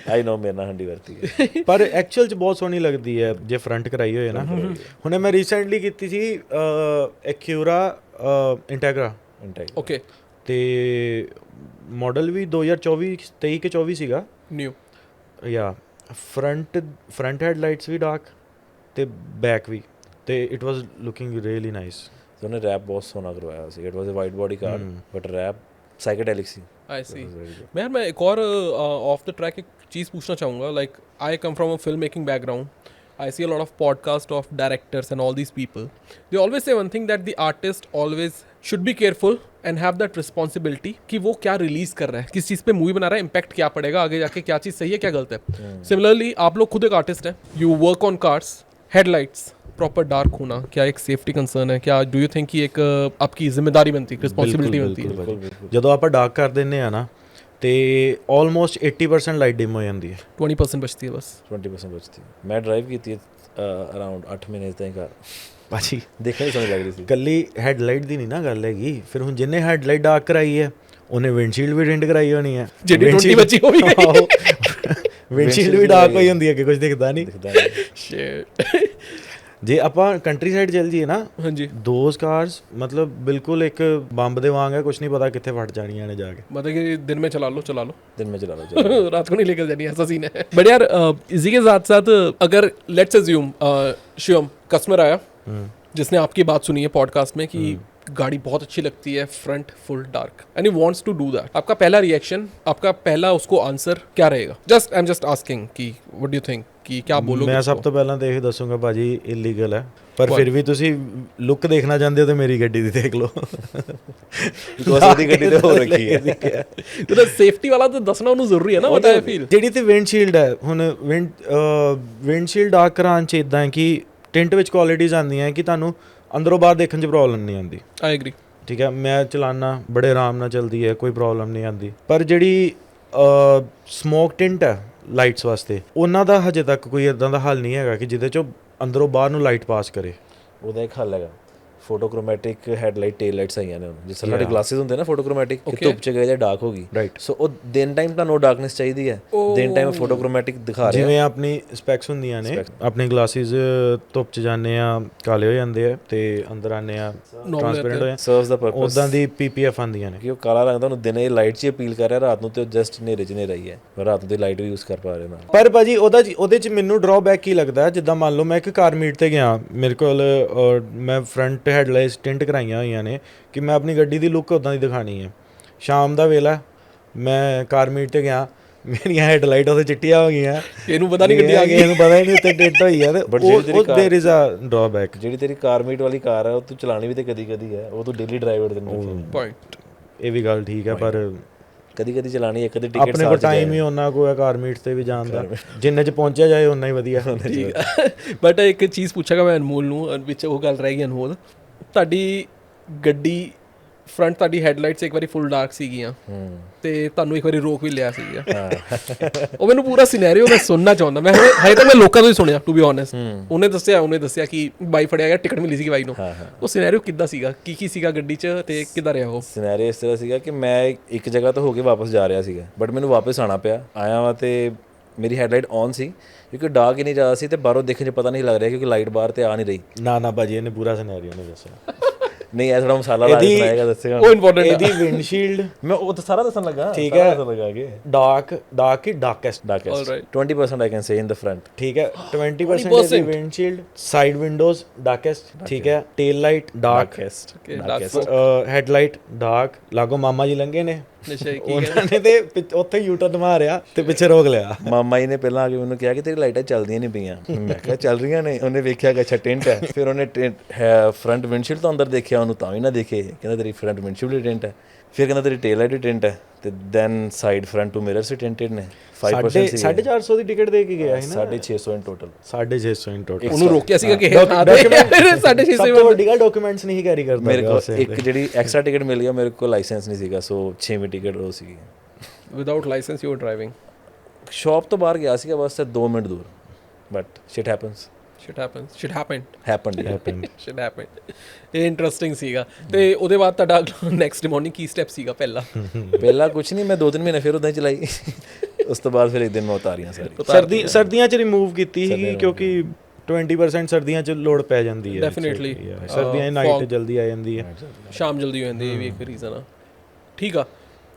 ਆਈ ਨੋ ਮੇਰੇ ਨਾਲ ਹੰਡੀ ਵਰਤੀ ਹੈ ਪਰ ਐਕਚੁਅਲ ਚ ਬਹੁਤ ਸੋਹਣੀ ਲੱਗਦੀ ਹੈ ਜੇ ਫਰੰਟ ਕਰਾਈ ਹੋਏ ਨਾ ਹੁਣੇ ਮੈਂ ਰੀਸੈਂਟਲੀ ਕੀਤੀ ਸੀ ਐਕਿਊਰਾ ਇੰਟੈਗਰਾ okay ਤੇ ਮਾਡਲ ਵੀ 2024 23 ਕੇ 24 ਸੀਗਾ new yeah front head lights ਵੀ ਡਾਰਕ ਤੇ ਬੈਕ ਵੀ ਤੇ it was looking really nice ਤੇ ਉਹਨੇ ਰੈਪ ਬਹੁਤ ਸੋਹਣਾ ਕਰਵਾਇਆ ਸੀ it was a white body car but wrap psychedelic सी I see मैं एक और ऑफ द ट्रैक एक चीज़ पूछना चाहूँगा like I come from a film making background I see a lot of podcast of directors and all these people they always say one thing that the artist always should be careful and have that responsibility कि वो क्या release कर रहा है किस चीज़ पे movie बना रहा है इम्पैक्ट क्या पड़ेगा आगे जाके क्या चीज़ सही है क्या गलत है सिमिलरली आप लोग खुद एक आर्टिस्ट हैं you work on cars headlights proper dark होना क्या एक सेफ्टी कंसर्न है क्या डू यू थिंक कि एक आपकी जिम्मेदारी बनती है रिस्पॉन्सिबिलिटी बनती है ਜਦੋਂ ਆਪਾਂ ਡਾਰਕ ਕਰ ਦਿੰਦੇ ਆ ਨਾ ਤੇ ਆਲਮੋਸਟ 80% ਲਾਈਟ ਡਿਮ ਹੋ ਜਾਂਦੀ ਹੈ 20% बचती है बस 20% ਬਚਦੀ ਮੈਂ ਡਰਾਈਵ ਕੀਤੀ ਅਰਾਊਂਡ 8 ਮਹੀਨੇ ਤਾਈਂ ਕਾਰ ਭਾਜੀ ਦੇਖਣ ਹੀ ਸੋਹਣੀ ਲੱਗ ਰਹੀ ਸੀ ਕੱਲੀ ਹੈਡਲਾਈਟ ਦੀ ਨਹੀਂ ਨਾ ਗੱਲ ਹੈਗੀ ਫਿਰ ਹੁਣ ਜਿੰਨੇ ਹੈਡਲਾਈਟ ਡਾਰਕ ਕਰਾਈ ਹੈ ਉਹਨੇ ਵਿੰਡਸ਼ੀਲਡ ਵੀ ਟਿੰਟ ਕਰਾਈ ਹੋਣੀ ਹੈ ਜਿਹੜੀ 20 ਬਚੀ ਹੋਈ ਵਿੰਡਸ਼ੀਲਡ ਵੀ ਡਾਰਕ ਹੋਈ ਹੁੰਦੀ ਹੈ ਕਿ ਕੁਝ ਦਿਖਦਾ ਨਹੀਂ शिट ਜੇ ਆਪਾਂ ਕੰਟਰੀ ਸਾਈਡ ਚੱਲ ਜੀਏ ਨਾ हाँ जी ਦੋਸ ਕਾਰਸ ਮਤਲਬ ਬਿਲਕੁਲ ਇੱਕ ਬੰਬ ਦੇ ਵਾਂਗ ਹੈ ਕੁਝ ਨਹੀਂ ਪਤਾ ਕਿੱਥੇ ਫਟ ਜਾਣੀਆਂ ਨੇ ਜਾ ਕੇ मतलब कि दिन में चला लो दिन में चला रहा रात को नहीं लेकर जानी ऐसा सीन है बट यार इसी के साथ साथ अगर लेट्स अज्यूम शिवम कस्टमर आया जिसने आपकी बात सुनी है पॉडकास्ट में कि गाड़ी बहुत अच्छी लगती है front full dark and he wants to do that आपका पहला रिएक्शन आपका पहला उसको आंसर क्या रहेगा just I am just asking कि व्हाट डू यू थिंक कि क्या बोलोगे ਮੈਂ ਸਭ ਤੋਂ ਪਹਿਲਾਂ ਤਾਂ ਇਹ ਦੱਸੂਗਾ ਭਾਜੀ ਇਲੀਗਲ ਹੈ ਪਰ ਫਿਰ ਵੀ ਤੁਸੀਂ ਲੁੱਕ ਦੇਖਣਾ ਚਾਹੁੰਦੇ ਹੋ ਤੇ ਮੇਰੀ ਗੱਡੀ ਦੀ ਦੇਖ ਲਓ ਬਿਕੋਜ਼ ਉਹਦੀ ਗੱਡੀ ਤੇ ਹੋ ਰੱਖੀ ਹੈ तो सेफ्टी वाला तो दसना ਉਹਨੂੰ ਜ਼ਰੂਰੀ ਹੈ ਨਾ ਬਟ ਆਈ ਫੀਲ ਜਿਹੜੀ ਤੇ ਵਿੰਡਸ਼ੀਲਡ ਹੈ ਹੁਣ ਵਿੰਡਸ਼ੀਲਡ ਡਾਰਕ ਕਰਾਉਣ ਚ ਇਦਾਂ ਕਿ ਟਿੰਟ ਵਿੱਚ ਕੁਆਲਿਟੀਜ਼ ਆਉਂਦੀਆਂ ਕਿ ਤੁਹਾਨੂੰ ਅੰਦਰੋਂ ਬਾਹਰ ਦੇਖਣ 'ਚ ਪ੍ਰੋਬਲਮ ਨਹੀਂ ਆਉਂਦੀ ਆਈ ਐਗਰੀ ਠੀਕ ਹੈ ਮੈਂ ਚਲਾਨਾ ਬੜੇ ਆਰਾਮ ਨਾਲ ਚੱਲਦੀ ਹੈ ਕੋਈ ਪ੍ਰੋਬਲਮ ਨਹੀਂ ਆਉਂਦੀ ਪਰ ਜਿਹੜੀ ਸਮੋਕ ਟਿੰਟ ਹੈ ਲਾਈਟਸ ਵਾਸਤੇ ਉਹਨਾਂ ਦਾ ਹਜੇ ਤੱਕ ਕੋਈ ਇਦਾਂ ਦਾ ਹੱਲ ਨਹੀਂ ਹੈਗਾ ਕਿ ਜਿਹਦੇ 'ਚੋਂ ਅੰਦਰੋਂ ਬਾਹਰ ਨੂੰ ਲਾਈਟ ਪਾਸ ਕਰੇ ਉਹਦਾ ਇੱਕ ਹੱਲ ਹੈਗਾ ਫੋਟੋਕ੍ਰੋਮੈਟਿਕ ਹੈਡਲਾਈਟ ਟੇਲ ਲਾਈਟਸ ਆਈਆਂ ਨੇ ਜਿਸ ਤਰ੍ਹਾਂ ਸਾਡੇ ਗਲਾਸਿਸ ਹੁੰਦੇ ਨਾ ਫੋਟੋਕ੍ਰੋਮੈਟਿਕ ਕਿ ਧੁੱਪ 'ਚ ਗਏ ਜਾਂ ਡਾਰਕ ਹੋ ਗਈ ਸੋ ਉਹ ਦਿਨ ਟਾਈਮ ਤੁਹਾਨੂੰ ਡਾਰਕਨੈਸ ਚਾਹੀਦੀ ਹੈ ਦਿਨ ਟਾਈਮ ਫੋਟੋਕ੍ਰੋਮੈਟਿਕ ਦਿਖਾ ਰਿਹਾ ਜਿਵੇਂ ਆਪਣੀ ਸਪੈਕਸ ਹੁੰਦੀਆਂ ਨੇ ਆਪਣੇ ਗਲਾਸਿਸ ਧੁੱਪ 'ਚ ਜਾਂਦੇ ਆ ਕਾਲੇ ਹੋ ਜਾਂਦੇ ਆ ਤੇ ਅੰਦਰ ਆਉਂਦੇ ਆ ਟ੍ਰਾਂਸਪੇਰੈਂਟ ਹੋ ਜਾਂਦੇ ਸਰਵਸ ਦਾ ਪਰਪਸ ਉਦਾਂ ਦੀ ਪੀਪੀਐਫ ਆਉਂਦੀਆਂ ਨੇ ਕਿ ਉਹ ਕਾਲਾ ਰੰਗ ਤੁਹਾਨੂੰ ਦਿਨੇ ਲਾਈਟ 'ਚ ਅਪੀਲ ਕਰ ਰਿਹਾ ਰਾਤ ਨੂੰ ਤੇ ਜਸਟ ਹਨੇਰੇ 'ਚ ਹਨੇਰਾ ਹੀ ਹੈ ਪਰ ਰਾਤ ਨੂੰ ਦੀ ਲਾਈਟ ਵੀ ਯੂਜ਼ ਕਰ ਪਾ ਰਹੇ ਨਾਲ ਪਰ ਭਾਜੀ ਉਹਦੇ 'ਚ ਮੈਨੂੰ ਡਰਾਬੈਕ ਕੀ ਲੱਗਦਾ ਜਿੱਦਾਂ ਮੰਨ ਲਓ ਮੈਂ ਇੱਕ ਕਾਰ ਮੀਟ ਤੇ ਗਿਆ ਮੇਰੇ ਕੋਲ ਮੈਂ ਫਰੰਟ ਹੈਡਲਾਈਟਸ ਟਿੰਟ ਕਰਾਈਆਂ ਹੋਈਆਂ ਨੇ ਕਿ ਮੈਂ ਆਪਣੀ ਗੱਡੀ ਦੀ ਲੁੱਕ ਉਦਾਂ ਦੀ ਦਿਖਾਣੀ ਹੈ ਸ਼ਾਮ ਦਾ ਵੇਲਾ ਮੈਂ ਕਾਰ ਮੀਟ ਤੇ ਗਿਆ ਮੇਰੀਆਂ ਹੈਡਲਾਈਟ ਉਹਦੇ ਚਿੱਟੀਆਂ ਹੋ ਗਈਆਂ ਇਹਨੂੰ ਪਤਾ ਨਹੀਂ ਗੱਡੀ ਆ ਗਈ ਇਹਨੂੰ ਪਤਾ ਹੀ ਨਹੀਂ ਉੱਤੇ ਟਿੰਟ ਹੋਈ ਹੈ ਤੇ ਉਹ देयर इज अ ਡਰਾਬੈਕ ਜਿਹੜੀ ਤੇਰੀ ਕਾਰ ਮੀਟ ਵਾਲੀ ਕਾਰ ਹੈ ਉਹ ਤੂੰ ਚਲਾਣੀ ਵੀ ਤੇ ਕਦੀ ਕਦੀ ਹੈ ਉਹ ਤੂੰ ਡੇਲੀ ਡਰਾਈਵਰ ਦੇ ਨੂੰ ਪੁਆਇੰਟ ਇਹ ਵੀ ਗੱਲ ਠੀਕ ਹੈ ਪਰ ਕਦੀ ਕਦੀ ਚਲਾਣੀ ਇੱਕ ਅੱਧੀ ਟਿਕਟ ਆਪਣੇ ਕੋਲ ਟਾਈਮ ਹੀ ਉਹਨਾਂ ਕੋਈ ਕਾਰ ਮੀਟ ਤੇ ਵੀ ਜਾਣ ਦਾ ਜਿੰਨੇ 'ਚ ਪਹੁੰਚਿਆ ਜਾਏ ਉਨਾ ਹੀ ਵਧੀਆ ਬਟ ਇੱਕ ਚੀਜ਼ ਪੁੱਛਾਂਗਾ ਮੈਂ ਅਨਮੋਲ ਨੂੰ ਵਿੱਚ ਉਹ ਗੱਲ ਰਹਿ ਗਈ ਅਨਮੋਲ ਤੁਹਾਡੀ ਗੱਡੀ ਫਰੰਟ ਤੁਹਾਡੀ ਹੈਡਲਾਈਟਸ ਇੱਕ ਵਾਰੀ ਫੁੱਲ ਡਾਰਕ ਸੀਗੀਆਂ ਤੇ ਤੁਹਾਨੂੰ ਇੱਕ ਵਾਰੀ ਰੋਕ ਵੀ ਲਿਆ ਸੀਗਾ ਉਹ ਮੈਨੂੰ ਪੂਰਾ ਸਿਨੈਰੀਓ ਮੈਂ ਸੁਣਨਾ ਚਾਹੁੰਦਾ ਮੈਂ ਹਜੇ ਤੱਕ ਮੈਂ ਲੋਕਾਂ ਤੋਂ ਹੀ ਸੁਣਿਆ ਟੂ ਬੀ ਓਨੈਸਟ ਉਹਨੇ ਦੱਸਿਆ ਕਿ ਬਾਈ ਫੜਿਆ ਗਿਆ ਟਿਕਟ ਮਿਲੀ ਸੀਗੀ ਬਾਈ ਨੂੰ ਉਹ ਸਿਨੈਰੀਓ ਕਿੱਦਾਂ ਸੀਗਾ ਕੀ ਸੀਗਾ ਗੱਡੀ 'ਚ ਤੇ ਕਿੱਦਾਂ ਰਿਹਾ ਉਹ ਸਿਨੈਰੀਓ ਇਸ ਤਰ੍ਹਾਂ ਸੀਗਾ ਕਿ ਮੈਂ ਇੱਕ ਜਗ੍ਹਾ ਤੋਂ ਹੋ ਕੇ ਵਾਪਸ ਜਾ ਰਿਹਾ ਸੀਗਾ ਬਟ ਮੈਨੂੰ ਵਾਪਸ ਆਉਣਾ ਪਿਆ ਆਇਆ ਵਾ ਤੇ ਮੇਰੀ ਹੈਡਲਾਈਟ ਔਨ ਸੀ ਕਿਉਂਕਿ ਡਾਰਕ ਹੀ ਨਹੀਂ ਜ਼ਿਆਦਾ ਸੀ ਤੇ ਬਾਹਰੋਂ ਦੇਖਣ 'ਚ ਪਤਾ ਨਹੀਂ ਲੱਗ ਰਿਹਾ ਕਿਉਂਕਿ ਲਾਈਟ ਬਾਹਰ ਤੇ ਆ ਨਹੀਂ ਰਹੀ ਨਾ ਭਾਜੀ ਇਹਨੇ ਪੂਰਾ ਸਿਨੈਰੀਓ ਨਹੀਂ ਦੱਸਿਆ ਨਹੀਂ ਇਹ ਥੋੜਾ ਮਸਾਲਾ ਲਾ ਕੇ ਸੁਣਾਏਗਾ, ਦੱਸੇਗਾ ਉਹ ਇੰਪੋਰਟੈਂਟ ਹੈ। ਇਹਦੀ ਵਿੰਡਸ਼ੀਲਡ ਮੈਂ ਉਹ ਤਾਂ ਸਾਰਾ ਦੱਸਣ ਲੱਗਾ, ਠੀਕ ਸਾਰਾ ਹੈ। ਦੱਸਣ ਲੱਗਾ ਅੱਗੇ। ਡਾਰਕ ਹੀ darkest, Alright. 20% I can say in the front. ਠੀਕ ਹੈ। 20% ਇਹਦੀ ਵਿੰਡਸ਼ੀਲਡ, ਸਾਈਡ ਵਿੰਡੋਜ਼ ਡਾਰਕੈਸਟ, ਠੀਕ ਹੈ। Tail light dark, Okay, dark headlight dark. ਲਾਗੋ ਮਾਮਾ ਜੀ ਲੰਘੇ ਨੇ, ਨਸ਼ੇ ਕੀ ਉਹਨਾਂ ਨੇ ਤੇ ਉੱਥੇ ਯੂਟਰਨ ਮਾਰਿਆ ਤੇ ਪਿੱਛੇ ਰੋਕ ਲਿਆ। ਮਾਮਾ ਜੀ ਨੇ ਪਹਿਲਾਂ ਆ ਕੇ ਮੈਨੂੰ ਕਿਹਾ ਕਿ ਤੇਰੀ ਲਾਈਟਾਂ ਚੱਲਦੀਆਂ ਨਹੀਂ ਪਈਆਂ। ਮੈਂ ਕਿਹਾ ਚੱਲ ਰਹੀਆਂ ਨੇ। ਉਹਨੇ ਵੇਖਿਆ ਕਿ ਅੱਛਾ ਟਿੰਟ ਹੈ, ਫਿਰ ਉਹਨੇ ਫਰੰਟ ਵਿੰਡਸ਼ੀਲਡ ਤੋਂ ਅੰਦਰ ਦੇਖਿਆ, ਉਹਨੂੰ ਤਾਂ ਵੀ ਨਾ ਦੇਖੇ, ਕਹਿੰਦਾ ਤੇਰੀ ਫਰੰਟ ਵਿੰਡਸ਼ੀਲਡ ਦੀ ਟਿੰਟ ਹੈ। ਫਿਰ ਕਹਿੰਦਾ ਤੇਰੀ ਟੇਲ ਲਾਈਟ ਦੀ ਟਿੰਟ ਹੈ, ਤੇ then side front two mirrors ਵੀ ਟਿੰਟਡ ਨੇ। 5% ਸੀ 450 ਦੀ ਟਿਕਟ ਦੇ ਕੇ ਗਿਆ ਸੀ ਨਾ। 650 ਇਨ ਟੋਟਲ। 650 ਇਨ ਟੋਟਲ। ਉਹਨੂੰ ਰੋਕਿਆ ਸੀਗਾ ਕਿ ਹਾਂ ਦੇ 650 ਸਭ ਤੋਂ ਵੱਡੀ ਗੱਲ ਡਾਕੂਮੈਂਟਸ ਨਹੀਂ ਕੈਰੀ ਕਰਦਾ ਮੇਰੇ ਕੋਲ ਇੱਕ ਜਿਹੜੀ ਐਕਸਟਰਾ ਟਿਕਟ ਮਿਲ ਗਿਆ, ਮੇਰੇ ਕੋਲ ਲਾਇਸੈਂਸ ਨਹੀਂ ਸੀਗਾ, ਸੋ 6ਵੀਂ ਟਿਕਟ ਉਹ ਸੀਗੀ। Without licence you are driving. Shop ਤੋਂ ਬਾਹਰ ਗਿਆ ਸੀਗਾ ਬਸ 2 ਮਿੰਟ ਦੂਰ, but shit happens. shit happens, shit happened, shit happened। ਇਹ ਇੰਟਰਸਟਿੰਗ ਸੀਗਾ। ਤੇ ਉਹਦੇ ਬਾਅਦ ਤੁਹਾਡਾ ਨੈਕਸਟ ਮਾਰਨਿੰਗ ਕੀ ਸਟੈਪ ਸੀਗਾ? ਪਹਿਲਾ ਕੁਝ ਨਹੀਂ, ਮੈਂ 2-3 ਮਹੀਨੇ ਫਿਰ ਉਦਾਂ ਹੀ ਚਲਾਈ। ਉਸ ਤੋਂ ਬਾਅਦ ਫਿਰ ਇੱਕ ਦਿਨ ਮੈਂ ਉਤਾਰੀਆਂ ਸਾਰੀ। ਸਰਦੀਆਂ 'ਚ ਰਿਮੂਵ ਕੀਤੀ ਸੀਗੀ ਕਿਉਂਕਿ 20% ਸਰਦੀਆਂ 'ਚ ਲੋਡ ਪੈ ਜਾਂਦੀ ਹੈ। ਡੈਫੀਨਿਟਲੀ ਸਰਦੀਆਂ 'ਚ ਨਾਈਟ ਜਲਦੀ ਆ ਜਾਂਦੀ ਹੈ, ਸ਼ਾਮ ਜਲਦੀ ਹੋ ਜਾਂਦੀ ਹੈ, ਇਹ ਵੀ ਇੱਕ ਰੀਜ਼ਨ ਆ। ਠੀਕ ਆ।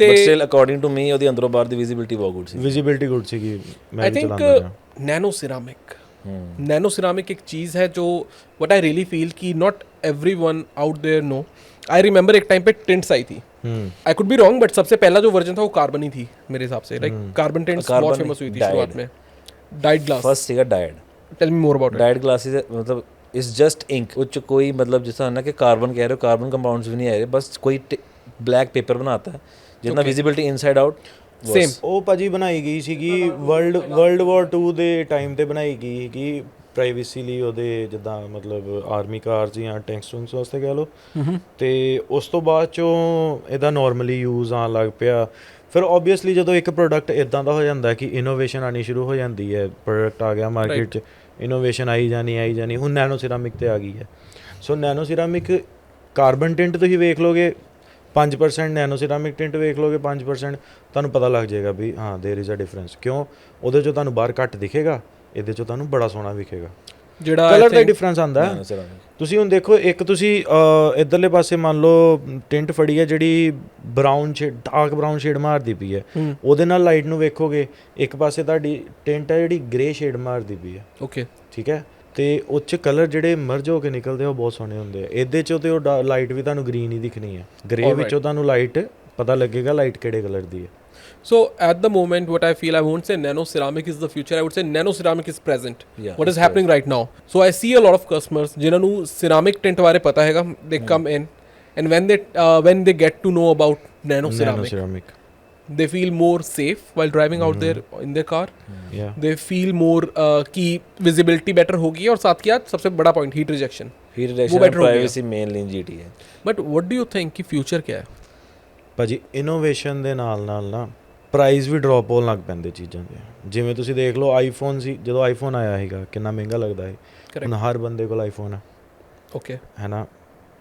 ਤੇ but still according to me ਉਹਦੀ ਅੰਦਰੋਂ ਬਾਹਰ ਦੀ ਵਿਜ਼ਿਬਿਲਿਟੀ ਬਹੁਤ ਗੁੱਡ ਸੀ। ਵਿਜ਼ਿਬਿਲਿਟੀ ਗੁੱਡ ਸੀਗੀ। I think nano ceramic, nano ceramic एक चीज़ है जो व्हाट आई रियली फील कि not everyone out there know. I remember एक टाइम पे टिंट्स आई थी, I could be wrong, but सबसे पहला जो वर्जन था वो कार्बन ही थी मेरे हिसाब से। लाइक कार्बन टिंट्स बहुत फेमस हुई थी शुरुआत में। डाइड ग्लास फर्स्ट सीगा dyed. Tell me more about it. Dyed glasses मतलब इज जस्ट इंक, उच कोई मतलब जैसा ना कि कार्बन कह रहे हो, कार्बन कंपाउंड्स भी नहीं आ रहे, बस कोई ब्लैक पेपर बनाता है जितना विजिबिलिटी इनसाइड आउट सेम। ਉਹ ਭਾਜੀ ਬਣਾਈ ਗਈ ਸੀਗੀ ਵਰਲਡ ਵਾਰ 2 ਦੇ ਟਾਈਮ ਤੇ ਬਣਾਈ ਗਈ ਸੀਗੀ ਪ੍ਰਾਈਵੇਸੀ ਲਈ, ਉਹਦੇ ਜਿੱਦਾਂ ਮਤਲਬ ਆਰਮੀ ਕਾਰਸ ਜਾਂ ਟੈਂਕਸ ਟੂੰਕਸ ਵਾਸਤੇ ਕਹਿ ਲਓ। ਤੇ ਉਸ ਤੋਂ ਬਾਅਦ ਚੋਂ ਇਹਦਾ ਨਾਰਮਲੀ ਯੂਜ਼ ਆਉਣ ਲੱਗ ਪਿਆ। ਫਿਰ ਓਬਵੀਅਸਲੀ ਜਦੋਂ ਇੱਕ ਪ੍ਰੋਡਕਟ ਇਦਾਂ ਦਾ ਹੋ ਜਾਂਦਾ ਕਿ ਇਨੋਵੇਸ਼ਨ ਆਉਣੀ ਸ਼ੁਰੂ ਹੋ ਜਾਂਦੀ ਹੈ, ਪ੍ਰੋਡਕਟ ਆ ਗਿਆ ਮਾਰਕੀਟ 'ਚ, ਇਨੋਵੇਸ਼ਨ ਆਈ ਜਾਣੀ। ਹੁਣ ਨੈਨੋ ਸਿਰਾਮਿਕ ਤੇ ਆ ਗਈ ਹੈ। ਸੋ ਨੈਨੋ ਸਿਰਾਮਿਕ ਕਾਰਬਨ ਟਿੰਟ ਤੁਸੀਂ ਵੇਖ ਲੋਗੇ 5%, ਨੈਨੋ ਸਿਰਾਮਿਕ ਟਿੰਟ ਵੇਖ ਲੋਗੇ 5%, ਤੁਹਾਨੂੰ ਪਤਾ ਲੱਗ ਜਾਏਗਾ ਵੀ ਹਾਂ ਦੇयर ਇਜ਼ ਅ ਡਿਫਰੈਂਸ। ਕਿਉਂ? ਉਹਦੇ 'ਚੋਂ ਤੁਹਾਨੂੰ ਬਾਹਰ ਘੱਟ ਦਿਖੇਗਾ, ਇਹਦੇ 'ਚੋਂ ਤੁਹਾਨੂੰ ਬੜਾ ਸੋਹਣਾ ਵਿਖੇਗਾ। ਜਿਹੜਾ ਕਲਰ ਦਾ ਡਿਫਰੈਂਸ ਆਉਂਦਾ। ਤੁਸੀਂ ਹੁਣ ਦੇਖੋ, ਇੱਕ ਤੁਸੀਂ ਇੱਧਰਲੇ ਪਾਸੇ ਮੰਨ ਲਓ ਟਿੰਟ ਫੜੀ ਹੈ ਜਿਹੜੀ brown shade, dark brown shade ਮਾਰਦੀ ਪਈ ਹੈ, ਉਹਦੇ ਨਾਲ ਲਾਈਟ ਨੂੰ ਵੇਖੋਗੇ, ਇੱਕ ਪਾਸੇ ਤੁਹਾਡੀ ਟਿੰਟ ਹੈ ਜਿਹੜੀ ਗ੍ਰੇ ਸ਼ੇਡ ਮਾਰਦੀ ਪਈ ਹੈ। ਓਕੇ, ਠੀਕ ਹੈ। ਤੇ ਉਹ 'ਚ ਕਲਰ ਜਿਹੜੇ ਮਰਜ ਹੋ ਕੇ ਨਿਕਲਦੇ ਉਹ ਬਹੁਤ ਸੋਹਣੇ ਹੁੰਦੇ ਆ। ਇਹਦੇ 'ਚੋਂ ਤੇ ਉਹ ਲਾਈਟ ਵੀ ਤੁਹਾਨੂੰ ਗ੍ਰੀਨ ਹੀ ਦਿਖਣੀ ਹੈ, ਗ੍ਰੇ ਵਿੱਚੋਂ ਤੁਹਾਨੂੰ ਲਾਈਟ ਪਤਾ ਲੱਗੇਗਾ ਲਾਈਟ ਕਿਹੜੇ ਕਲਰ ਦੀ ਹੈ। So at the moment, what I feel, I won't say nano ceramic is the future. I would say nano ceramic is present. Yeah, what is happening right now? So I see a lot of customers जिन्हां नु ceramic tint बारे पता हैगा, they come in and when they get to know about nano ceramic, they feel more safe while driving out there in their car. Yeah. They feel more कि visibility better होगी, और साथ के साथ सबसे बड़ा point heat rejection. Heat rejection और privacy mainly GT है। But what do you think कि future क्या है? ਭਾਜੀ ਇਨੋਵੇਸ਼ਨ ਦੇ ਨਾਲ ਨਾ ਪ੍ਰਾਈਸ ਵੀ ਡ੍ਰੌਪ ਹੋਣ ਲੱਗ ਪੈਂਦੇ ਚੀਜ਼ਾਂ ਦੇ। ਜਿਵੇਂ ਤੁਸੀਂ ਦੇਖ ਲਓ ਆਈਫੋਨ ਸੀ, ਜਦੋਂ ਆਈਫੋਨ ਆਇਆ ਸੀਗਾ ਕਿੰਨਾ ਮਹਿੰਗਾ ਲੱਗਦਾ ਸੀ। ਹੁਣ ਹਰ ਬੰਦੇ ਕੋਲ ਆਈਫੋਨ ਹੈ। ਓਕੇ, ਹੈ ਨਾ।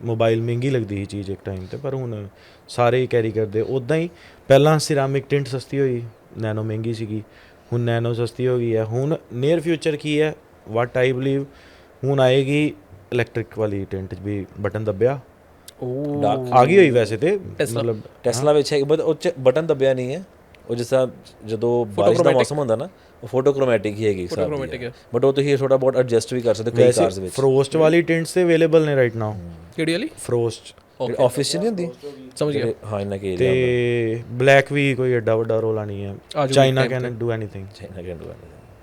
ਮੋਬਾਈਲ ਮਹਿੰਗੀ ਲੱਗਦੀ ਸੀ ਚੀਜ਼ ਇੱਕ ਟਾਈਮ ਤੇ, ਪਰ ਹੁਣ ਸਾਰੇ ਹੀ ਕੈਰੀ ਕਰਦੇ। ਉੱਦਾਂ ਹੀ ਪਹਿਲਾਂ ਸਿਰਾਮਿਕ ਟਿੰਟ ਸਸਤੀ ਹੋਈ, ਨੈਨੋ ਮਹਿੰਗੀ ਸੀਗੀ, ਹੁਣ ਨੈਨੋ ਸਸਤੀ ਹੋ ਗਈ ਹੈ। ਹੁਣ ਨੀਅਰ ਫਿਊਚਰ ਕੀ ਹੈ, ਵਾਟ ਆਈ ਬਲੀਵ, ਹੁਣ ਆਏਗੀ ਇਲੈਕਟ੍ਰਿਕ ਵਾਲੀ ਟਿੰਟ ਵੀ ਬਟਨ ਦੱਬਿਆ। ਆ ਗਈ ਹੋਈ ਵੈਸੇ ਤੇ, ਮਤਲਬ ਟੈਸਲਾ ਵਿੱਚ ਹੈ, ਬਟ ਉਹ 'ਚ ਬਟਨ ਦੱਬਿਆ ਨਹੀਂ ਹੈ। ਉਹ ਜਿਸ ਤਰ੍ਹਾਂ ਜਦੋਂ ਬਾਰਿਸ਼ ਦਾ ਮੌਸਮ ਹੁੰਦਾ ਨਾ, ਉਹ ਫੋਟੋਕ੍ਰੋਮੈਟਿਕ ਹੀ ਹੈਗੀ, ਬਟ ਉਹ ਤੁਸੀਂ ਥੋੜਾ ਬਹੁਤ ਐਡਜਸਟ ਵੀ ਕਰ ਸਕਦੇ ਕਈ ਕਾਰਸ ਵਿੱਚ। ਫਰੋਸਟ ਵਾਲੀ ਟਿੰਟਸ ਤੇ ਅਵੇਲੇਬਲ ਨੇ ਰਾਈਟ ਨਾਓ। ਕਿਹੜੀ ਵਾਲੀ? ਫਰੋਸਟ ਆਫਿਸ 'ਚ ਨਹੀਂ ਹੁੰਦੀ, ਸਮਝ ਗਿਆ। ਹਾਂ ਇਹਨਾਂ ਕੇ ਤੇ ਬਲੈਕ ਵੀ ਕੋਈ ਐਡਾ ਵੱਡਾ ਰੋਲਾ ਨਹੀਂ ਹੈ। China can do anything.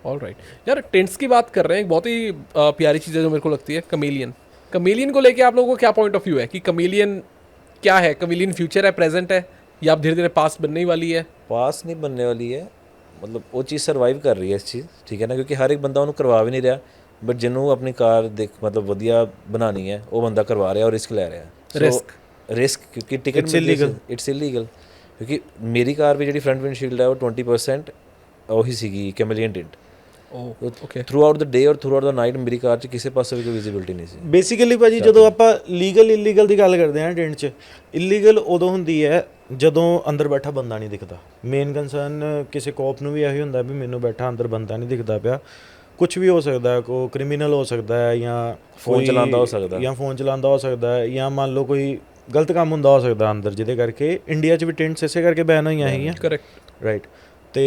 Alright यार, टिंट्स की बात कर रहे हैं, एक बहुत ही प्यारी चीज़ है जो मेरे को लगती है, कमेलियन। कमेलियन को लेके आप लोगों को क्या पॉइंट ऑफ व्यू है कि कमेलियन क्या है? कमेलियन फ्यूचर है, प्रेजेंट है, या अब धीरे धीरे पास्ट बनने ही वाली है? पास नहीं बनने वाली है, मतलब वो चीज़ सर्वाइव कर रही है इस चीज़, ठीक है ना, क्योंकि हर एक बंदा उन्होंने करवा भी नहीं रहा, बट जिन्हों अपनी कार देख मतलब वधिया बनानी है वो बंदा करवा रहा है और रिस्क ले रहा है। रिस्क क्योंकि टिकट इट्स इलीगल, क्योंकि मेरी कार भी जी फ्रंट विंडशील्ड है वो 20% ਉਹੀ ਸੀਗੀ chameleon tint. Okay, throughout the day or throughout the night ਮੇਰੀ ਕਾਰ 'ਚ ਕਿਸੇ ਪਾਸੇ ਵੀ ਕੋਈ ਵਿਜ਼ਿਬਿਲਿਟੀ ਨਹੀਂ ਸੀ। ਬੇਸਿਕਲੀ ਭਾਜੀ ਜਦੋਂ ਆਪਾਂ ਲੀਗਲ ਇਲੀਗਲ ਦੀ ਗੱਲ ਕਰਦੇ ਹਾਂ ਟਿੰਟ 'ਚ, ਇਲੀਗਲ ਉਦੋਂ ਹੁੰਦੀ ਹੈ ਜਦੋਂ ਅੰਦਰ ਬੈਠਾ ਬੰਦਾ ਨਹੀਂ ਦਿਖਦਾ। ਮੇਨ ਕੰਸਰਨ ਕਿਸੇ ਕੋਪ ਨੂੰ ਵੀ ਇਹੀ ਹੁੰਦਾ ਵੀ ਮੈਨੂੰ ਬੈਠਾ ਅੰਦਰ ਬੰਦਾ ਨਹੀਂ ਦਿਖਦਾ ਪਿਆ। ਕੁਝ ਵੀ ਹੋ ਸਕਦਾ ਹੈ, ਕੋ ਕ੍ਰਿਮੀਨਲ ਹੋ ਸਕਦਾ ਹੈ ਜਾਂ ਫੋਨ ਚਲਾਉਂਦਾ ਹੋ ਸਕਦਾ, ਜਾਂ ਫੋਨ ਚਲਾਉਂਦਾ ਹੋ ਸਕਦਾ ਹੈ, ਜਾਂ ਮੰਨ ਲਓ ਕੋਈ ਗਲਤ ਕੰਮ ਹੁੰਦਾ ਹੋ ਸਕਦਾ ਅੰਦਰ, ਜਿਹਦੇ ਕਰਕੇ ਇੰਡੀਆ 'ਚ ਵੀ ਟਿੰਟਸ ਇਸੇ ਕਰਕੇ ਬੈਨ ਹੋਈਆਂ ਹੈਗੀਆਂ, ਕਰੈਕਟ ਰਾਈਟ। ਤੇ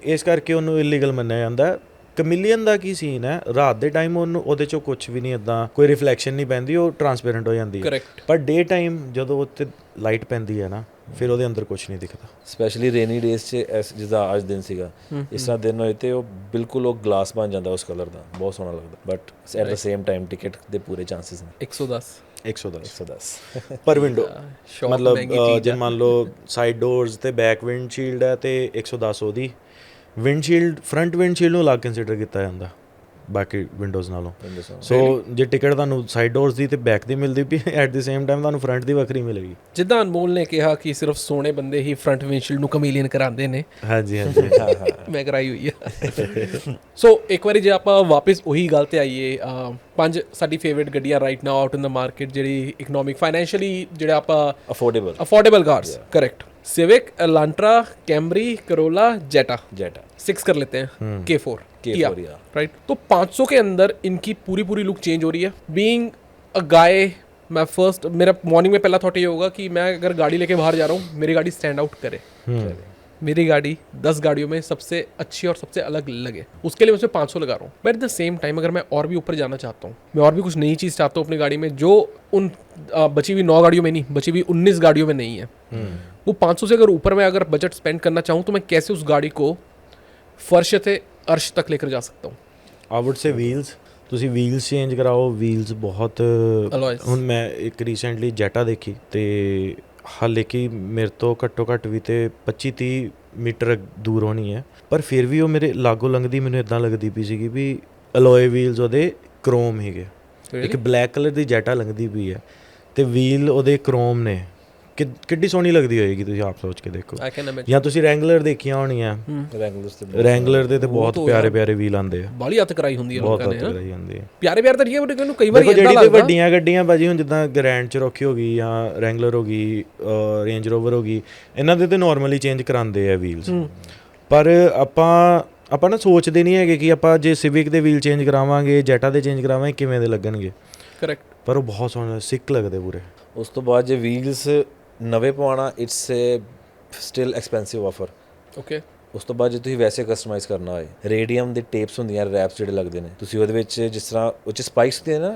ਇਸ ਕਰਕੇ ਉਹਨੂੰ ਇਲੀਗਲ ਮੰਨਿਆ ਜਾਂਦਾ। ਕਮਿਲੀਅਨ ਦਾ ਕੀ ਸੀਨ ਹੈ, ਰਾਤ ਦੇ ਟਾਈਮ ਉਹਨੂੰ ਉਹਦੇ 'ਚੋਂ ਕੁਝ ਵੀ ਨਹੀਂ ਇੱਦਾਂ ਕੋਈ ਰਿਫਲੈਕਸ਼ਨ ਨਹੀਂ ਪੈਂਦੀ, ਉਹ ਟਰਾਂਸਪੇਰੈਂਟ ਹੋ ਜਾਂਦੀ ਹੈ। ਕਰੈਕਟ। ਪਰ ਡੇ ਟਾਈਮ ਜਦੋਂ ਉੱਤੇ ਲਾਈਟ ਪੈਂਦੀ ਹੈ ਨਾ, ਫਿਰ ਉਹਦੇ ਅੰਦਰ ਕੁਝ ਨਹੀਂ ਦਿਖਦਾ। ਸਪੈਸ਼ਲੀ ਰੇਨੀ ਡੇਜ਼ 'ਚ ਜਿੱਦਾਂ ਅੱਜ ਦਿਨ ਸੀਗਾ, ਇਸ ਤਰ੍ਹਾਂ ਦਿਨ ਹੋਏ ਤੇ ਉਹ ਬਿਲਕੁਲ ਉਹ ਗਲਾਸ ਬਣ ਜਾਂਦਾ ਉਸ ਕਲਰ ਦਾ, ਬਹੁਤ ਸੋਹਣਾ ਲੱਗਦਾ। But at the same time ticket ਦੇ ਪੂਰੇ ਚਾਂਸਸ ਨੇ 110 ਪਰ ਵਿੰਡੋ, ਮਤਲਬ ਜੇ ਮੰਨ ਲਓ ਸਾਈਡ ਡੋਰਸ ਤੇ ਬੈਕ ਵਿੰਡਸ਼ੀਲਡ ਹੈ ਤੇ 110 ਉਹਦੀ। ਵਿੰਡਸ਼ੀਲਡ ਫਰੰਟ ਵਿੰਡਸ਼ੀਲਡ ਨੂੰ ਅਲੱਗ ਕੰਸੀਡਰ ਕੀਤਾ ਜਾਂਦਾ ਬਾਕੀ ਵਿੰਡੋਜ਼ ਨਾਲੋਂ। ਸੋ ਜੇ ਟਿਕਟ ਤੁਹਾਨੂੰ ਸਾਈਡ ਡੋਰਸ ਦੀ ਤੇ ਬੈਕ ਦੀ ਮਿਲਦੀ ਵੀ, ਐਟ ਦੀ ਸੇਮ ਟਾਈਮ ਤੁਹਾਨੂੰ ਫਰੰਟ ਦੀ ਵੱਖਰੀ ਮਿਲੇਗੀ। ਜਿੱਦਾਂ ਅਨਮੋਲ ਨੇ ਕਿਹਾ ਕਿ ਸਿਰਫ ਸੋਹਣੇ ਬੰਦੇ ਹੀ ਫਰੰਟ ਵਿੰਡਸ਼ੀਲਡ ਨੂੰ ਕਮੀਲੀਅਨ ਕਰਾਉਂਦੇ ਨੇ, ਹਾਂਜੀ ਹਾਂਜੀ ਮੈਂ ਕਰਾਈ ਹੋਈ ਆ। ਸੋ ਇੱਕ ਵਾਰੀ ਜੇ ਆਪਾਂ ਵਾਪਸ ਉਹੀ ਗੱਲ ਤੇ ਆਈਏ, 5 ਸਾਡੀ ਫੇਵਰੇਟ ਗੱਡੀਆਂ right now out in the market, ਜਿਹੜੀ ਇਕਨੋਮਿਕ ਫਾਈਨੈਂਸ਼ੀਅਲੀ ਜਿਹੜਾ ਆਪਾਂ affordable cars, correct. Civic, Elantra, Camry, Corolla, Jetta 6 कर लेते हैं, K4 किया, राइट। तो 500 के अंदर इनकी पूरी लुक चेंज हो रही है। बीइंग अ गाय, मैं फर्स्ट, मेरा मॉर्निंग में पहला थॉट ये होगा कि मैं अगर गाड़ी लेके बाहर जा रहा हूँ, मेरी गाड़ी स्टैंड आउट करे, मेरी गाड़ी 10 गाड़ियों में सबसे अच्छी और सबसे अलग लगे, उसके लिए मैं उसमें 500 लगा रहा हूँ। But at the same time अगर मैं और भी ऊपर जाना चाहता हूँ, मैं और भी कुछ नई चीज़ चाहता हूँ अपनी गाड़ी में, जो उन बची हुई 9 गाड़ियों में नहीं, बची हुई 19 गाड़ियों में नहीं है, वो 500 से अगर ऊपर मैं अगर बजट स्पेंड करना चाहूँ, तो मैं कैसे उस गाड़ी को फर्श से अर्श तक लेकर जा सकता हूँ। आई वुड से व्हील्स, ਤੁਸੀਂ ਵੀਲਸ ਚੇਂਜ ਕਰਾਓ। ਵੀਲਸ ਬਹੁਤ, ਹੁਣ ਮੈਂ ਇੱਕ ਰੀਸੈਂਟਲੀ ਜੈਟਾ ਦੇਖੀ ਤੇ ਹਾਲੇ ਕਿ ਮੇਰੇ ਤੋਂ ਘੱਟੋ ਘੱਟ ਵੀ ਤੇ 25-30 ਮੀਟਰ ਦੂਰ ਹੋਣੀ ਹੈ, ਪਰ ਫਿਰ ਵੀ ਉਹ ਮੇਰੇ ਲਾਗੋਂ ਲੰਘਦੀ ਮੈਨੂੰ ਇਦਾਂ ਲੱਗਦੀ ਪਈ ਸੀਗੀ ਵੀ ਅਲੋਏ ਵੀਲਸ ਉਹਦੇ ਕ੍ਰੋਮ ਹੈਗੇ। ਇੱਕ ਬਲੈਕ ਕਲਰ ਦੀ ਜੈਟਾ ਲੰਘਦੀ ਪਈ ਹੈ ਤੇ ਵੀਲ ਉਹਦੇ ਕ੍ਰੋਮ ਨੇ, ਕਿੱਡੀ ਸੋਹਣੀ ਲੱਗਦੀ ਹੋਏਗੀ, ਤੁਸੀਂ ਆਪ ਸੋਚ ਕੇ ਦੇਖੋ। ਜਾਂ ਤੁਸੀਂ ਰੈਂਗਲਰ ਦੇਖੀਆਂ ਹੋਣੀਆਂ, ਰੈਂਗਲਰ ਦੇ ਤੇ ਬਹੁਤ ਪਿਆਰੇ ਵੀਲ ਆਉਂਦੇ ਆ, ਬਾਲੀ ਹੱਥ ਕਰਾਈ ਹੁੰਦੀ ਹੈ ਬਹੁਤ ਹੱਥ ਕਰਾਈ ਜਾਂਦੀ ਹੈ, ਪਿਆਰੇ ਤਾਂ ਠੀਕ ਹੈ, ਬਟ ਕਈ ਵਾਰੀ ਜਿਹੜੀ ਤੇ ਵੱਡੀਆਂ ਗੱਡੀਆਂ ਭਾਜੀ, ਹੁਣ ਜਿੱਦਾਂ ਗ੍ਰੈਂਡ ਚਰੋਕੀ ਹੋ ਗਈ ਜਾਂ ਰੈਂਗਲਰ ਹੋ ਗਈ, ਰੇਂਜ ਰੋਵਰ ਹੋ ਗਈ, ਇਹਨਾਂ ਦੇ ਤੇ ਨਾਰਮਲੀ ਚੇਂਜ ਕਰਾਉਂਦੇ ਆ ਵੀਲਸ। ਪਰ ਆਪਾਂ ਨਾ ਸੋਚਦੇ ਨਹੀਂ ਹੈਗੇ ਕਿ ਆਪਾਂ ਜੇ ਸਿਵਿਕ ਦੇ ਵੀਲ ਚੇਂਜ ਕਰਾਵਾਂਗੇ, ਜੈਟਾ ਦੇ ਚੇਂਜ ਕਰਾਵਾਂਗੇ, ਕਿਵੇਂ ਦੇ ਲੱਗਣਗੇ। ਕਰੈਕਟ। ਪਰ ਉਹ ਬਹੁਤ ਸੋਹਣੇ ਸਿੱਕ ਲੱਗਦੇ ਪੂਰੇ। ਉਸ ਤੋਂ ਬਾਅਦ ਜੇ ਵੀਲਸ ਨਵੇਂ ਪਵਾਉਣਾ, it's still expensive offer. Okay. ਉਸ ਤੋਂ ਬਾਅਦ ਜੇ ਤੁਸੀਂ ਵੈਸੇ ਕਸਟਮਾਈਜ਼ ਕਰਨਾ ਹੋਏ, ਰੇਡੀਅਮ ਦੇ ਟੇਪਸ ਹੁੰਦੀਆਂ, ਰੈਪਸ ਜਿਹੜੇ ਲੱਗਦੇ ਨੇ, ਤੁਸੀਂ ਉਹਦੇ ਵਿੱਚ ਜਿਸ ਤਰ੍ਹਾਂ ਉਹ 'ਚ ਸਪਾਈਕਸ ਹੁੰਦੀਆਂ ਨਾ,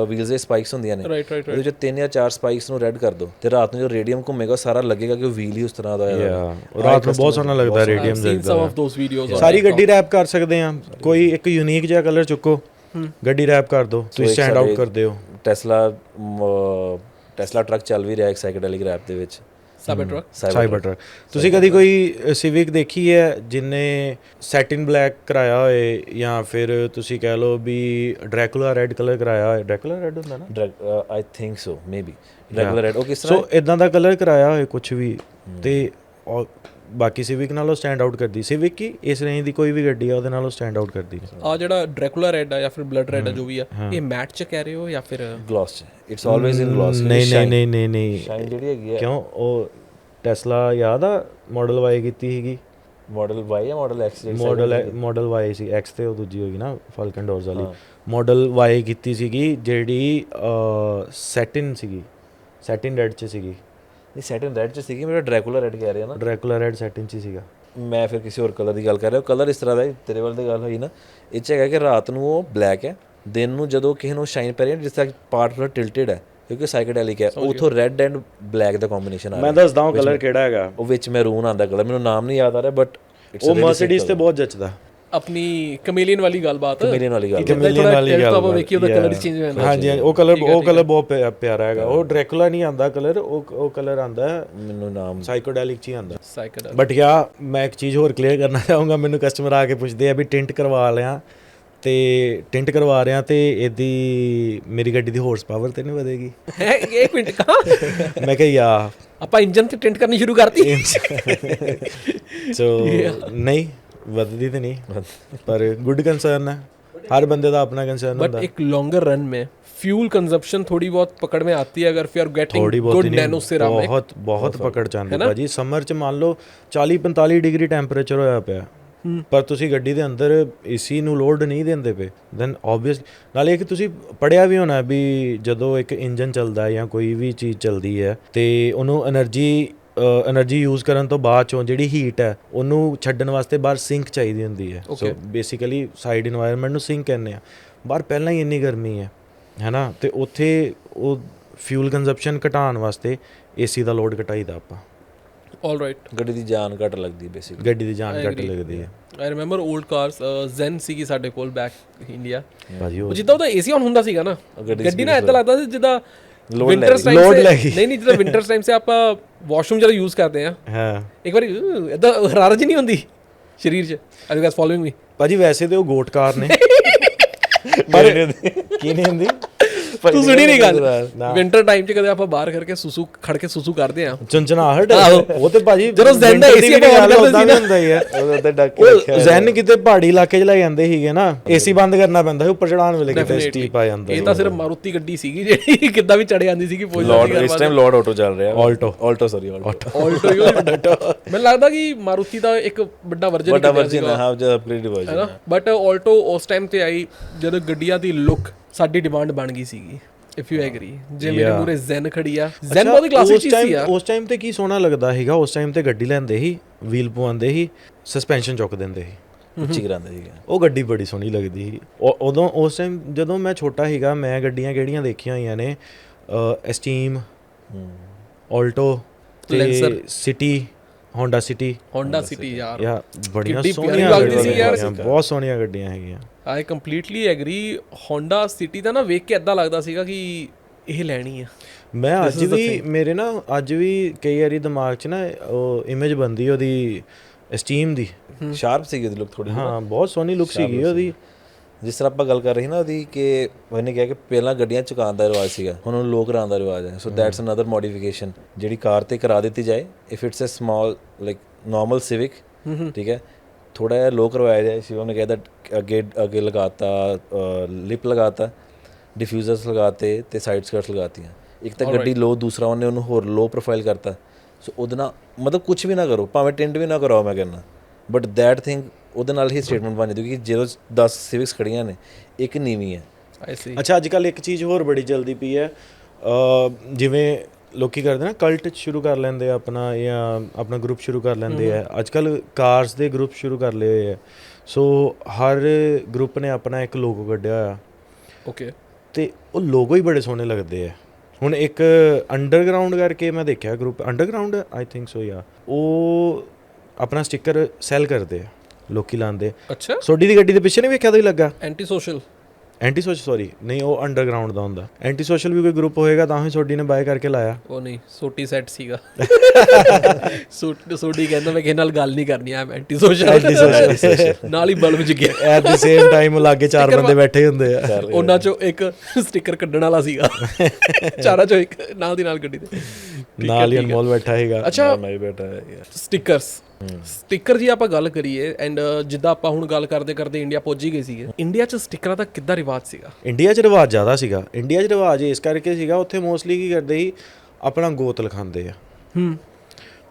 ਵੀਲਸ ਦੇ ਸਪਾਈਕਸ ਹੁੰਦੀਆਂ ਨੇ, ਉਹਦੇ ਵਿੱਚ 3 ਜਾਂ 4 ਸਪਾਈਕਸ ਨੂੰ ਰੈਡ ਕਰ ਦਿਓ ਤੇ ਰਾਤ ਨੂੰ ਜੋ ਰੇਡੀਅਮ ਘੁੰਮੇਗਾ ਸਾਰਾ ਲੱਗੇਗਾ ਕਿ ਉਹ ਵੀਲ ਹੀ ਉਸ ਤਰ੍ਹਾਂ ਦਾ ਹੈ। ਰਾਤ ਨੂੰ ਬਹੁਤ ਸੋਹਣਾ ਲੱਗਦਾ ਰੇਡੀਅਮ ਦਾ। ਸਾਰੀ ਗੱਡੀ ਰੈਪ ਕਰ ਸਕਦੇ ਆ, ਕੋਈ ਇੱਕ ਯੂਨੀਕ ਜਿਹਾ ਕਲਰ ਚੁੱਕੋ, ਗੱਡੀ ਰੈਪ ਕਰ ਦਿਓ, ਤੁਸੀਂ ਸਟੈਂਡ ਆਊਟ ਕਰਦੇ ਹੋ। ਟੈਸਲਾ ਟਰੱਕ ਚੱਲ ਵੀ ਰਿਹਾ ਇੱਕ ਸਾਈਕੈਡੈਲਿਕ ਰੈਪ ਦੇ ਵਿੱਚ, ਸਾਈਬਰ ਟਰੱਕ। ਤੁਸੀਂ ਕਦੀ ਕੋਈ ਸਿਵਿਕ ਦੇਖੀ ਹੈ ਜਿੰਨੇ ਸੈਟਿਨ ਬਲੈਕ ਕਰਾਇਆ ਹੋਏ, ਜਾਂ ਫਿਰ ਤੁਸੀਂ ਕਹਿ ਲਓ ਵੀ ਡਰੈਕੂਲਾ ਰੈੱਡ ਕਲਰ ਕਰਾਇਆ ਹੋਏ? ਡਰੈਕੂਲਾ ਰੈੱਡ ਹੁੰਦਾ ਨਾ, I think so, maybe Dracula red. ਉਹ ਕਿਸ ਤਰ੍ਹਾਂ, ਸੋ ਇਦਾਂ ਦਾ ਕਲਰ ਕਰਾਇਆ ਹੋਏ ਕੁਝ ਵੀ, ਤੇ ਬਾਕੀ ਸਿਵਿਕ ਨਾਲੋਂ ਸਟੈਂਡ ਆਊਟ ਕਰਦੀ। ਸਿਵਿਕ ਕੀ, ਇਸ ਰੇਂਜ ਦੀ ਕੋਈ ਵੀ ਗੱਡੀ ਆ ਉਹਦੇ ਨਾਲੋਂ ਸਟੈਂਡ ਆਊਟ ਕਰਦੀ। ਆ ਜਿਹੜਾ ਡਰੈਕੂਲਾ ਰੈੱਡ ਆ ਜਾਂ ਫਿਰ ਬਲੱਡ ਰੈੱਡ ਆ, ਜੋ ਵੀ ਆ, ਇਹ ਮੈਟ ਚ ਕਹਿ ਰਹੇ ਹੋ ਜਾਂ ਫਿਰ ਗਲਾਸ ਚ? It's always in glass. ਨਹੀਂ ਸ਼ਾਈਨ ਜਿਹੜੀ ਹੈਗੀ ਆ, ਕਿਉਂ? ਉਹ ਟੈਸਲਾ ਯਾਦ ਆ ਮਾਡਲ ਵਾਈ ਕੀਤੀ ਸੀਗੀ, ਮਾਡਲ ਵਾਈ ਜਾਂ ਮਾਡਲ ਐਕਸ? ਮਾਡਲ ਵਾਈ ਸੀ, ਐਕਸ ਤੇ ਉਹ ਦੂਜੀ ਹੋਗੀ ਨਾ ਫਾਲਕਨ ਡੋਰਸ ਵਾਲੀ। ਮਾਡਲ ਵਾਈ ਕੀਤੀ ਸੀਗੀ ਜਿਹੜੀ ਸੈਟਿਨ ਸੀਗੀ, ਸੈਟਿਨ ਰੈੱਡ ਚ ਸੀਗੀ। ਨਹੀਂ, ਸੈਟਿਨ ਰੈੱਡ ਚ ਸੀਗੀ, ਮੇਰਾ ਡਰੈਕੂਲਾ ਰੈੱਡ ਕਹਿ ਰਿਹਾ ਨਾ। ਡਰੈਕੂਲਾ ਰੈੱਡ ਸੈਟਿਨ ਚ ਸੀਗਾ। ਮੈਂ ਫਿਰ ਕਿਸੇ ਹੋਰ ਕਲਰ ਦੀ ਗੱਲ ਕਰ ਰਿਹਾ। ਕਲਰ ਇਸ ਤਰ੍ਹਾਂ ਦਾ, ਤੇਰੇ ਵੱਲ ਦੀ ਗੱਲ ਹੋਈ ਨਾ, ਇਹ 'ਚ ਹੈਗਾ ਕਿ ਰਾਤ ਨੂੰ ਉਹ ਬਲੈਕ ਹੈ, ਦਿਨ ਨੂੰ ਜਦੋਂ ਕਿਸੇ ਨੂੰ ਸ਼ਾਈਨ ਪੈ ਰਹੀ ਹੈ, ਜਿਸ ਤਰ੍ਹਾਂ ਪਾਰਟ ਥੋੜ੍ਹਾ ਟਿਲਟਡ ਹੈ ਕਿਉਂਕਿ ਸਾਈਕੈਡੈਲਿਕ ਹੈ, ਉਥੋਂ red and black the combination ਆ ਰਿਹਾ। ਮੈਂ ਦੱਸਦਾ ਹਾਂ ਕਲਰ ਕਿਹੜਾ ਹੈਗਾ, ਉਹ ਵਿੱਚ ਮੈਰੂਨ ਆਉਂਦਾ ਕਲਰ, ਮੈਨੂੰ ਨਾਮ ਨਹੀਂ ਯਾਦ ਆ ਰਿਹਾ, ਬਟ ਉਹ ਮਰਸੀਡੀਜ਼ ਤੇ ਬਹੁਤ ਜੱਚਦਾ। अपनी कमेलियन वाली गलबात, ਕਮੇਲੀਅਨ ਵਾਲੀ ਗੱਲ, देखिए ਉਹਦਾ ਕਲਰ ਚੇਂਜ ਹੋ ਜਾਂਦਾ। ਹਾਂਜੀ, ਉਹ ਕਲਰ ਬਹੁਤ ਪਿਆਰਾ ਹੈਗਾ। ਉਹ ਡਰੈਕੂਲਾ ਨਹੀਂ ਆਂਦਾ ਕਲਰ, ਉਹ ਕਲਰ ਆਂਦਾ, ਮੈਨੂੰ ਨਾਮ ਸਾਈਕੋਡੈਲਿਕ ਚ ਹੀ ਆਂਦਾ। ਬਟ ਯਾ ਮੈਂ ਇੱਕ ਚੀਜ਼ ਹੋਰ ਕਲੀਅਰ ਕਰਨਾ ਚਾਹੂੰਗਾ, ਮੈਨੂੰ ਕਸਟਮਰ ਆ ਕੇ ਪੁੱਛਦੇ ਆ ਵੀ ਟਿੰਟ ਕਰਵਾ ਲਿਆ ਤੇ ਟਿੰਟ ਕਰਵਾ ਰਿਹਾ ਤੇ ਇਹਦੀ ਮੇਰੀ ਗੱਡੀ ਦੀ ਹਾਰਸ ਪਾਵਰ ਤੇ ਨਹੀਂ ਵਧੇਗੀ? ਇੱਕ ਮਿੰਟ ਕਹਾ, ਮੈਂ ਕਿਹਾ ਯਾ ਆਪਾਂ ਇੰਜਨ ਤੇ ਟਿੰਟ ਕਰਨੀ ਸ਼ੁਰੂ ਕਰਤੀ। ਸੋ ਨਹੀਂ ਵਧਦੀ तो नहीं, पर गुड कंसर्न है, हर बंदे का अपना कंसर्न होता है। बट एक लॉन्गर रन में फ्यूल कंजप्शन थोड़ी बहुत पकड़ में आती है अगर we are getting good nano ceramic. बहुत पकड़ चाहती है भाजी। समर च मान लो 40-45 डिग्री टैंपरेचर होया पिया, ਪਰ ਤੁਸੀਂ ਗੱਡੀ ਦੇ ਅੰਦਰ ਏਸੀ ਨੂੰ ਲੋਡ ਨਹੀਂ ਦਿੰਦੇ ਪਏ, ਦੈਨ ਆਬਵੀਅਸਲੀ ਨਾਲੇ ਕਿ ਤੁਸੀਂ ਪੜਿਆ ਵੀ ਹੋਣਾ ਵੀ ਜਦੋਂ ਇੱਕ ਇੰਜਨ ਚੱਲਦਾ ਜਾਂ ਕੋਈ ਵੀ ਚੀਜ਼ ਚੱਲਦੀ ਹੈ ਤੇ ਉਹਨੂੰ એનર્ਜੀ ਯੂਜ਼ ਕਰਨ ਤੋਂ ਬਾਅਦ ਚੋਂ ਜਿਹੜੀ ਹੀਟ ਹੈ ਉਹਨੂੰ ਛੱਡਣ ਵਾਸਤੇ ਬਾਹਰ ਸਿੰਕ ਚਾਹੀਦੀ ਹੁੰਦੀ ਹੈ। ਸੋ ਬੇਸਿਕਲੀ ਸਾਈਡ এনवायरमेंट ਨੂੰ ਸਿੰਕ ਕਹਿੰਦੇ ਆ। ਬਾਹਰ ਪਹਿਲਾਂ ਹੀ ਇੰਨੀ ਗਰਮੀ ਹੈ ਨਾ, ਤੇ ਉੱਥੇ ਉਹ ਫਿਊਲ ਕੰਜ਼ੰਪਸ਼ਨ ਘਟਾਉਣ ਵਾਸਤੇ ਏਸੀ ਦਾ ਲੋਡ ਘਟਾਈਦਾ ਆਪਾਂ। ਆਲ ਰਾਈਟ, ਗੱਡੀ ਦੀ ਜਾਨ ਘੱਟ ਲੱਗਦੀ ਬੇਸਿਕਲੀ, ਗੱਡੀ ਦੀ ਜਾਨ ਘੱਟ ਲੱਗਦੀ ਹੈ। ਆਈ ਰਿਮੈਂਬਰ 올ਡ ਕਾਰਸ ਜ਼ੈਨ ਸੀਗੀ ਸਾਡੇ ਕੋਲ ਬੈਕ ਇੰਡੀਆ, ਭਾਜੀ ਉਹ ਜਿੱਦਾਂ ਉਹਦਾ ਏਸੀ ਆਨ ਹੁੰਦਾ ਸੀਗਾ ਨਾ, ਗੱਡੀ ਨਾ ਏਦਾਂ ਲੱਗਦਾ ਸੀ ਜਿੱਦਾਂ ਲੋਡ ਲੈ ਗਈ। ਨਹੀਂ ਜਿੱਦਾਂ ਵਿੰਟਰਸ ਟਾਈਮ ਸੇ ਆਪਾਂ ਵਾਸ਼ਰੂਮ ਜਦੋਂ ਯੂਜ਼ ਕਰਦੇ ਆ, ਹਾਂ ਇੱਕ ਵਾਰੀ ਏਦਾਂ ਹਰਾਰਤ ਜੀ ਨਹੀਂ ਹੁੰਦੀ ਸਰੀਰ 'ਚ। ਆਰ ਯੂ ਗਾਇਸ ਫੋਲੋਇੰਗ ਮੀ? ਭਾਜੀ ਵੈਸੇ ਤੇ ਉਹ ਗੋਟ ਕਾਰ ਨੇ ਪਰ ਕੀ ਨਹੀਂ ਹੁੰਦੀ, ਤੂੰ ਸੁਣੀ ਨਹੀਂ ਗੱਲ? ਵਿੰਟਰ ਟਾਈਮ 'ਚ ਕਦੇ ਆਪਾਂ ਬਾਹਰ ਕਰਕੇ ਸੁਸੂ ਖੜ ਕੇ ਸੁਸੂ ਕਰਦੇ ਆ, ਚੰਚਨਾਹਟ। ਉਹ ਤੇ ਭਾਜੀ ਜਦੋਂ ਜ਼ੈਨ ਦਾ ਏਸੀ ਬੰਦ ਕਰਦੇ ਸੀ ਨਾ, ਹੁੰਦਾ ਹੀ ਹੈ ਉਹਦੇ ਡੱਕ ਕੇ ਜ਼ੈਨ ਕਿਤੇ ਪਹਾੜੀ ਇਲਾਕੇ 'ਚ ਲੈ ਜਾਂਦੇ ਸੀਗੇ ਨਾ, ਏਸੀ ਬੰਦ ਕਰਨਾ ਪੈਂਦਾ ਸੀ ਉੱਪਰ ਚੜਾਉਣ ਵੇਲੇ, ਕਿਤੇ ਸਟੀਪ ਆ ਜਾਂਦਾ। ਇਹ ਤਾਂ ਸਿਰਫ ਮਾਰੂਤੀ ਗੱਡੀ ਸੀਗੀ ਜਿਹੜੀ ਕਿੱਦਾਂ ਵੀ ਚੜ ਜਾਂਦੀ ਸੀਗੀ। ਇਸ ਟਾਈਮ ਲੋਡ ਆਟੋ ਚੱਲ ਰਿਹਾ, ਆਲਟੋ ਸੌਰੀ ਆਲਟੋ। ਮੈਨੂੰ ਲੱਗਦਾ ਕਿ ਮਾਰੂਤੀ ਦਾ ਇੱਕ ਵੱਡਾ ਵਰਜਨ ਹੈ, ਹਾਂ ਜੋ ਅਪਗ੍ਰੇਡ ਵਰਜਨ ਹੈ, ਬਟ ਆਲਟੋ ਉਸ ਟਾਈਮ ਤੇ ਆਈ ਜਦੋਂ ਗੱਡੀਆਂ ਦੀ ਲੁੱਕ ਸਾਡੀ ਡਿਮਾਂਡ ਬਣ ਗਈ ਸੀਗੀ। ਇਫ ਯੂ ਐਗਰੀ, ਜੇ ਮੇਰੇ ਮੂਰੇ ਜ਼ੈਨ ਖੜੀ ਆ, ਜ਼ੈਨ ਬਹੁਤ ਕਲਾਸਿਕ ਚੀਜ਼ ਸੀ ਯਾਰ। ਉਸ ਟਾਈਮ ਤੇ ਕੀ ਸੋਹਣਾ ਲੱਗਦਾ ਸੀਗਾ, ਉਸ ਟਾਈਮ ਤੇ ਗੱਡੀ ਲੈਂਦੇ ਸੀ, ਵੀਲ ਪਵਾਉਂਦੇ ਸੀ, ਸਸਪੈਂਸ਼ਨ ਚੁੱਕ ਦਿੰਦੇ ਸੀ, ਉੱਚੀ ਕਰਾਉਂਦੇ ਸੀਗੇ, ਉਹ ਗੱਡੀ ਬੜੀ ਸੋਹਣੀ ਲੱਗਦੀ ਸੀ ਉਦੋਂ। ਉਸ ਟਾਈਮ ਜਦੋਂ ਮੈਂ ਛੋਟਾ ਸੀਗਾ, ਮੈਂ ਗੱਡੀਆਂ ਕਿਹੜੀਆਂ ਦੇਖੀਆਂ ਹੋਈਆਂ ਨੇ, ਐਸਟੀਮ, ਆਲਟੋ ਤੇ ਸਿਟੀ, ਹੋਂਡਾ ਸਿਟੀ ਯਾਰ ਬੜੀਆਂ ਸੋਹਣੀਆਂ ਗੱਡੀਆਂ, ਬਹੁਤ ਸੋਹਣੀਆਂ ਗੱਡੀਆਂ ਹੈਗੀਆਂ। ਆਈ ਕੰਪਲੀਟਲੀ ਐਗਰੀ। ਹੋਂਡਾ ਸਿਟੀ ਦਾ ਨਾ ਵੇਖ ਕੇ ਇਦਾਂ ਲੱਗਦਾ ਸੀਗਾ ਕਿ ਇਹ ਲੈਣੀ ਆ। ਮੈਂ ਅੱਜ ਵੀ ਮੇਰੇ ਨਾ ਅੱਜ ਵੀ ਕਈ ਵਾਰੀ ਦਿਮਾਗ 'ਚ ਨਾ ਉਹ ਇਮੇਜ ਬਣਦੀ ਉਹਦੀ ਐਸਟੀਮ ਦੀ, ਸ਼ਾਰਪ ਸੀਗੀ ਉਹਦੀ ਲੁੱਕ ਥੋੜੀ, ਹਾਂ ਬਹੁਤ ਸੋਹਣੀ ਲੁੱਕ ਸੀਗੀ ਉਹਦੀ। ਜਿਸ ਤਰ੍ਹਾਂ ਆਪਾਂ ਗੱਲ ਕਰ ਰਹੇ ਸੀ ਨਾ ਉਹਦੀ, ਕਿ ਉਹਨੇ ਕਿਹਾ ਕਿ ਪਹਿਲਾਂ ਗੱਡੀਆਂ ਚੁਕਾਉਣ ਦਾ ਰਿਵਾਜ ਸੀਗਾ, ਹੁਣ ਉਹਨੂੰ ਲੋਕ ਕਰਾਉਣ ਦਾ ਰਿਵਾਜ ਹੈ। ਸੋ ਦੈਟਸ ਅਨਦਰ ਮੋਡੀਫਿਕੇਸ਼ਨ ਜਿਹੜੀ ਕਾਰ ਤੇ ਕਰਾ ਦਿੱਤੀ ਜਾਏ। If it's a small like normal Civic, ਠੀਕ ਹੈ, ਥੋੜਾ ਜਿਹਾ ਲੋਕ ਕਰਵਾਇਆ ਜਾਏ। ਸ਼ਿਵਮ ਨੇ ਕਹਿ ਅੱਗੇ ਲਗਾਤਾ, ਲਿਪ ਲਗਾਤਾ, ਡਿਫਿਊਜ਼ਰਸ ਲਗਾਤੇ ਤੇ ਸਾਈਡ ਸਕਰਟਸ ਲਗਾਤੀਆਂ। ਇੱਕ ਤਾਂ ਗੱਡੀ ਲੋ, ਦੂਸਰਾ ਉਹਨੇ ਉਹਨੂੰ ਹੋਰ ਲੋ ਪ੍ਰੋਫਾਈਲ ਕਰਤਾ। ਸੋ ਉਹਦੇ ਨਾਲ ਮਤਲਬ ਕੁਛ ਵੀ ਨਾ ਕਰੋ, ਭਾਵੇਂ ਟਿੰਟ ਵੀ ਨਾ ਕਰਾਓ ਮੈਂ ਕਹਿੰਦਾ, ਬਟ ਦੈਟ ਥਿੰਗ ਉਹਦੇ ਨਾਲ ਹੀ ਸਟੇਟਮੈਂਟ ਬਣ ਜਾਂਦੀ ਕਿ ਜਦੋਂ 10 ਸਿਵਿਕਸ ਖੜੀਆਂ ਨੇ, ਇੱਕ ਨੀਵੀਂ ਹੈ। ਅੱਛਾ, ਅੱਜ ਕੱਲ੍ਹ ਇੱਕ ਚੀਜ਼ ਹੋਰ ਬੜੀ ਜਲਦੀ ਪਈ ਹੈ, ਜਿਵੇਂ ਲੋਕੀ ਕਰਦੇ ਨਾ ਕਲਟ ਸ਼ੁਰੂ ਕਰ ਲੈਂਦੇ ਆ ਆਪਣਾ, ਜਾਂ ਆਪਣਾ ਗਰੁੱਪ ਸ਼ੁਰੂ ਕਰ ਲੈਂਦੇ ਆ। ਅੱਜ ਕੱਲ੍ਹ ਕਾਰਸ ਦੇ ਗਰੁੱਪ ਸ਼ੁਰੂ ਕਰ ਲਏ ਹੋਏ ਆ। ਸੋ ਹਰ ਗਰੁੱਪ ਨੇ ਆਪਣਾ ਇੱਕ ਲੋਗੋ ਕੱਢਿਆ ਹੋਇਆ, ਓਕੇ, ਤੇ ਉਹ ਲੋਗੋ ਹੀ ਬੜੇ ਸੋਹਣੇ ਲੱਗਦੇ ਆ। ਹੁਣ ਇੱਕ ਅੰਡਰਗਰਾਊਂਡ ਕਰਕੇ ਮੈਂ ਦੇਖਿਆ ਗਰੁੱਪ, ਅੰਡਰਗਰਾਊਂਡ ਆਈ ਥਿੰਕ ਸੋ, ਯਾ ਉਹ ਆਪਣਾ ਸਟicker ਸੈਲ ਕਰਦੇ ਆ, ਲੋਕੀ ਲਾਉਂਦੇ। ਅੱਛਾ, ਸੋਡੀ ਦੀ ਗੱਡੀ ਦੇ ਪਿੱਛੇ ਨਹੀਂ ਵੇਖਿਆ ਤੁਸੀਂ ਲੱਗਾ ਐਂਟੀ ਸੋਸ਼ਲ ਸੌਰੀ ਨਹੀਂ, ਉਹ ਅੰਡਰਗਰਾਊਂਡ ਦਾ ਹੁੰਦਾ। ਐਂਟੀ ਸੋਸ਼ਲ ਵੀ ਕੋਈ ਗਰੁੱਪ ਹੋਏਗਾ ਤਾਂ ਹੀ ਸੋਡੀ ਨੇ ਬਾਏ ਕਰਕੇ ਲਾਇਆ। ਉਹ ਨਹੀਂ, ਸੋਟੀ ਸੈੱਟ ਸੀਗਾ। ਸੋਡੀ ਕਹਿੰਦਾ ਮੈਂ ਕਿਸੇ ਨਾਲ ਗੱਲ ਨਹੀਂ ਕਰਨੀ, ਆ ਐਂਟੀ ਸੋਸ਼ਲ, ਨਾਲ ਹੀ ਬਲਬ ਚ ਗਿਆ। ਐਟ ਦੀ ਸੇਮ ਟਾਈਮ ਲਾਗੇ 4 ਬੰਦੇ ਬੈਠੇ ਹੁੰਦੇ ਆ, ਉਹਨਾਂ ਚੋਂ ਇੱਕ ਸਟicker ਕੱਢਣ ਵਾਲਾ ਸੀਗਾ, ਚਾਰਾਂ ਚੋਂ ਇੱਕ ਨਾਲ ਦੀ ਨਾਲ ਗੱਡੀ ਦੇ ਨਾਲ ਹੀ ਅਨਮੋਲ ਬੈਠਾ ਹੈਗਾ। ਅੱਛਾ, ਮੈਂ ਬੈਠਾ ਹੈ ਸਟicker ਜੀ ਆਪਾਂ ਗੱਲ ਕਰੀਏ, ਐਂਡ ਜਿੱਦਾਂ ਆਪਾਂ ਹੁਣ ਗੱਲ ਕਰਦੇ ਕਰਦੇ ਇੰਡੀਆ ਪਹੁੰਚ ਹੀ ਗਏ ਸੀਗੇ। ਇੰਡੀਆ 'ਚ ਸਟickਰਾਂ ਦਾ ਕਿੱਦਾਂ ਰਿਵਾਜ ਸੀਗਾ? ਇੰਡੀਆ 'ਚ ਰਿਵਾਜ ਜ਼ਿਆਦਾ ਸੀਗਾ। ਇੰਡੀਆ 'ਚ ਰਿਵਾਜ ਇਸ ਕਰਕੇ ਸੀਗਾ, ਉੱਥੇ ਮੋਸਟਲੀ ਕੀ ਕਰਦੇ ਸੀ, ਆਪਣਾ ਗੋਤ ਲਿਖਾਉਂਦੇ ਆ।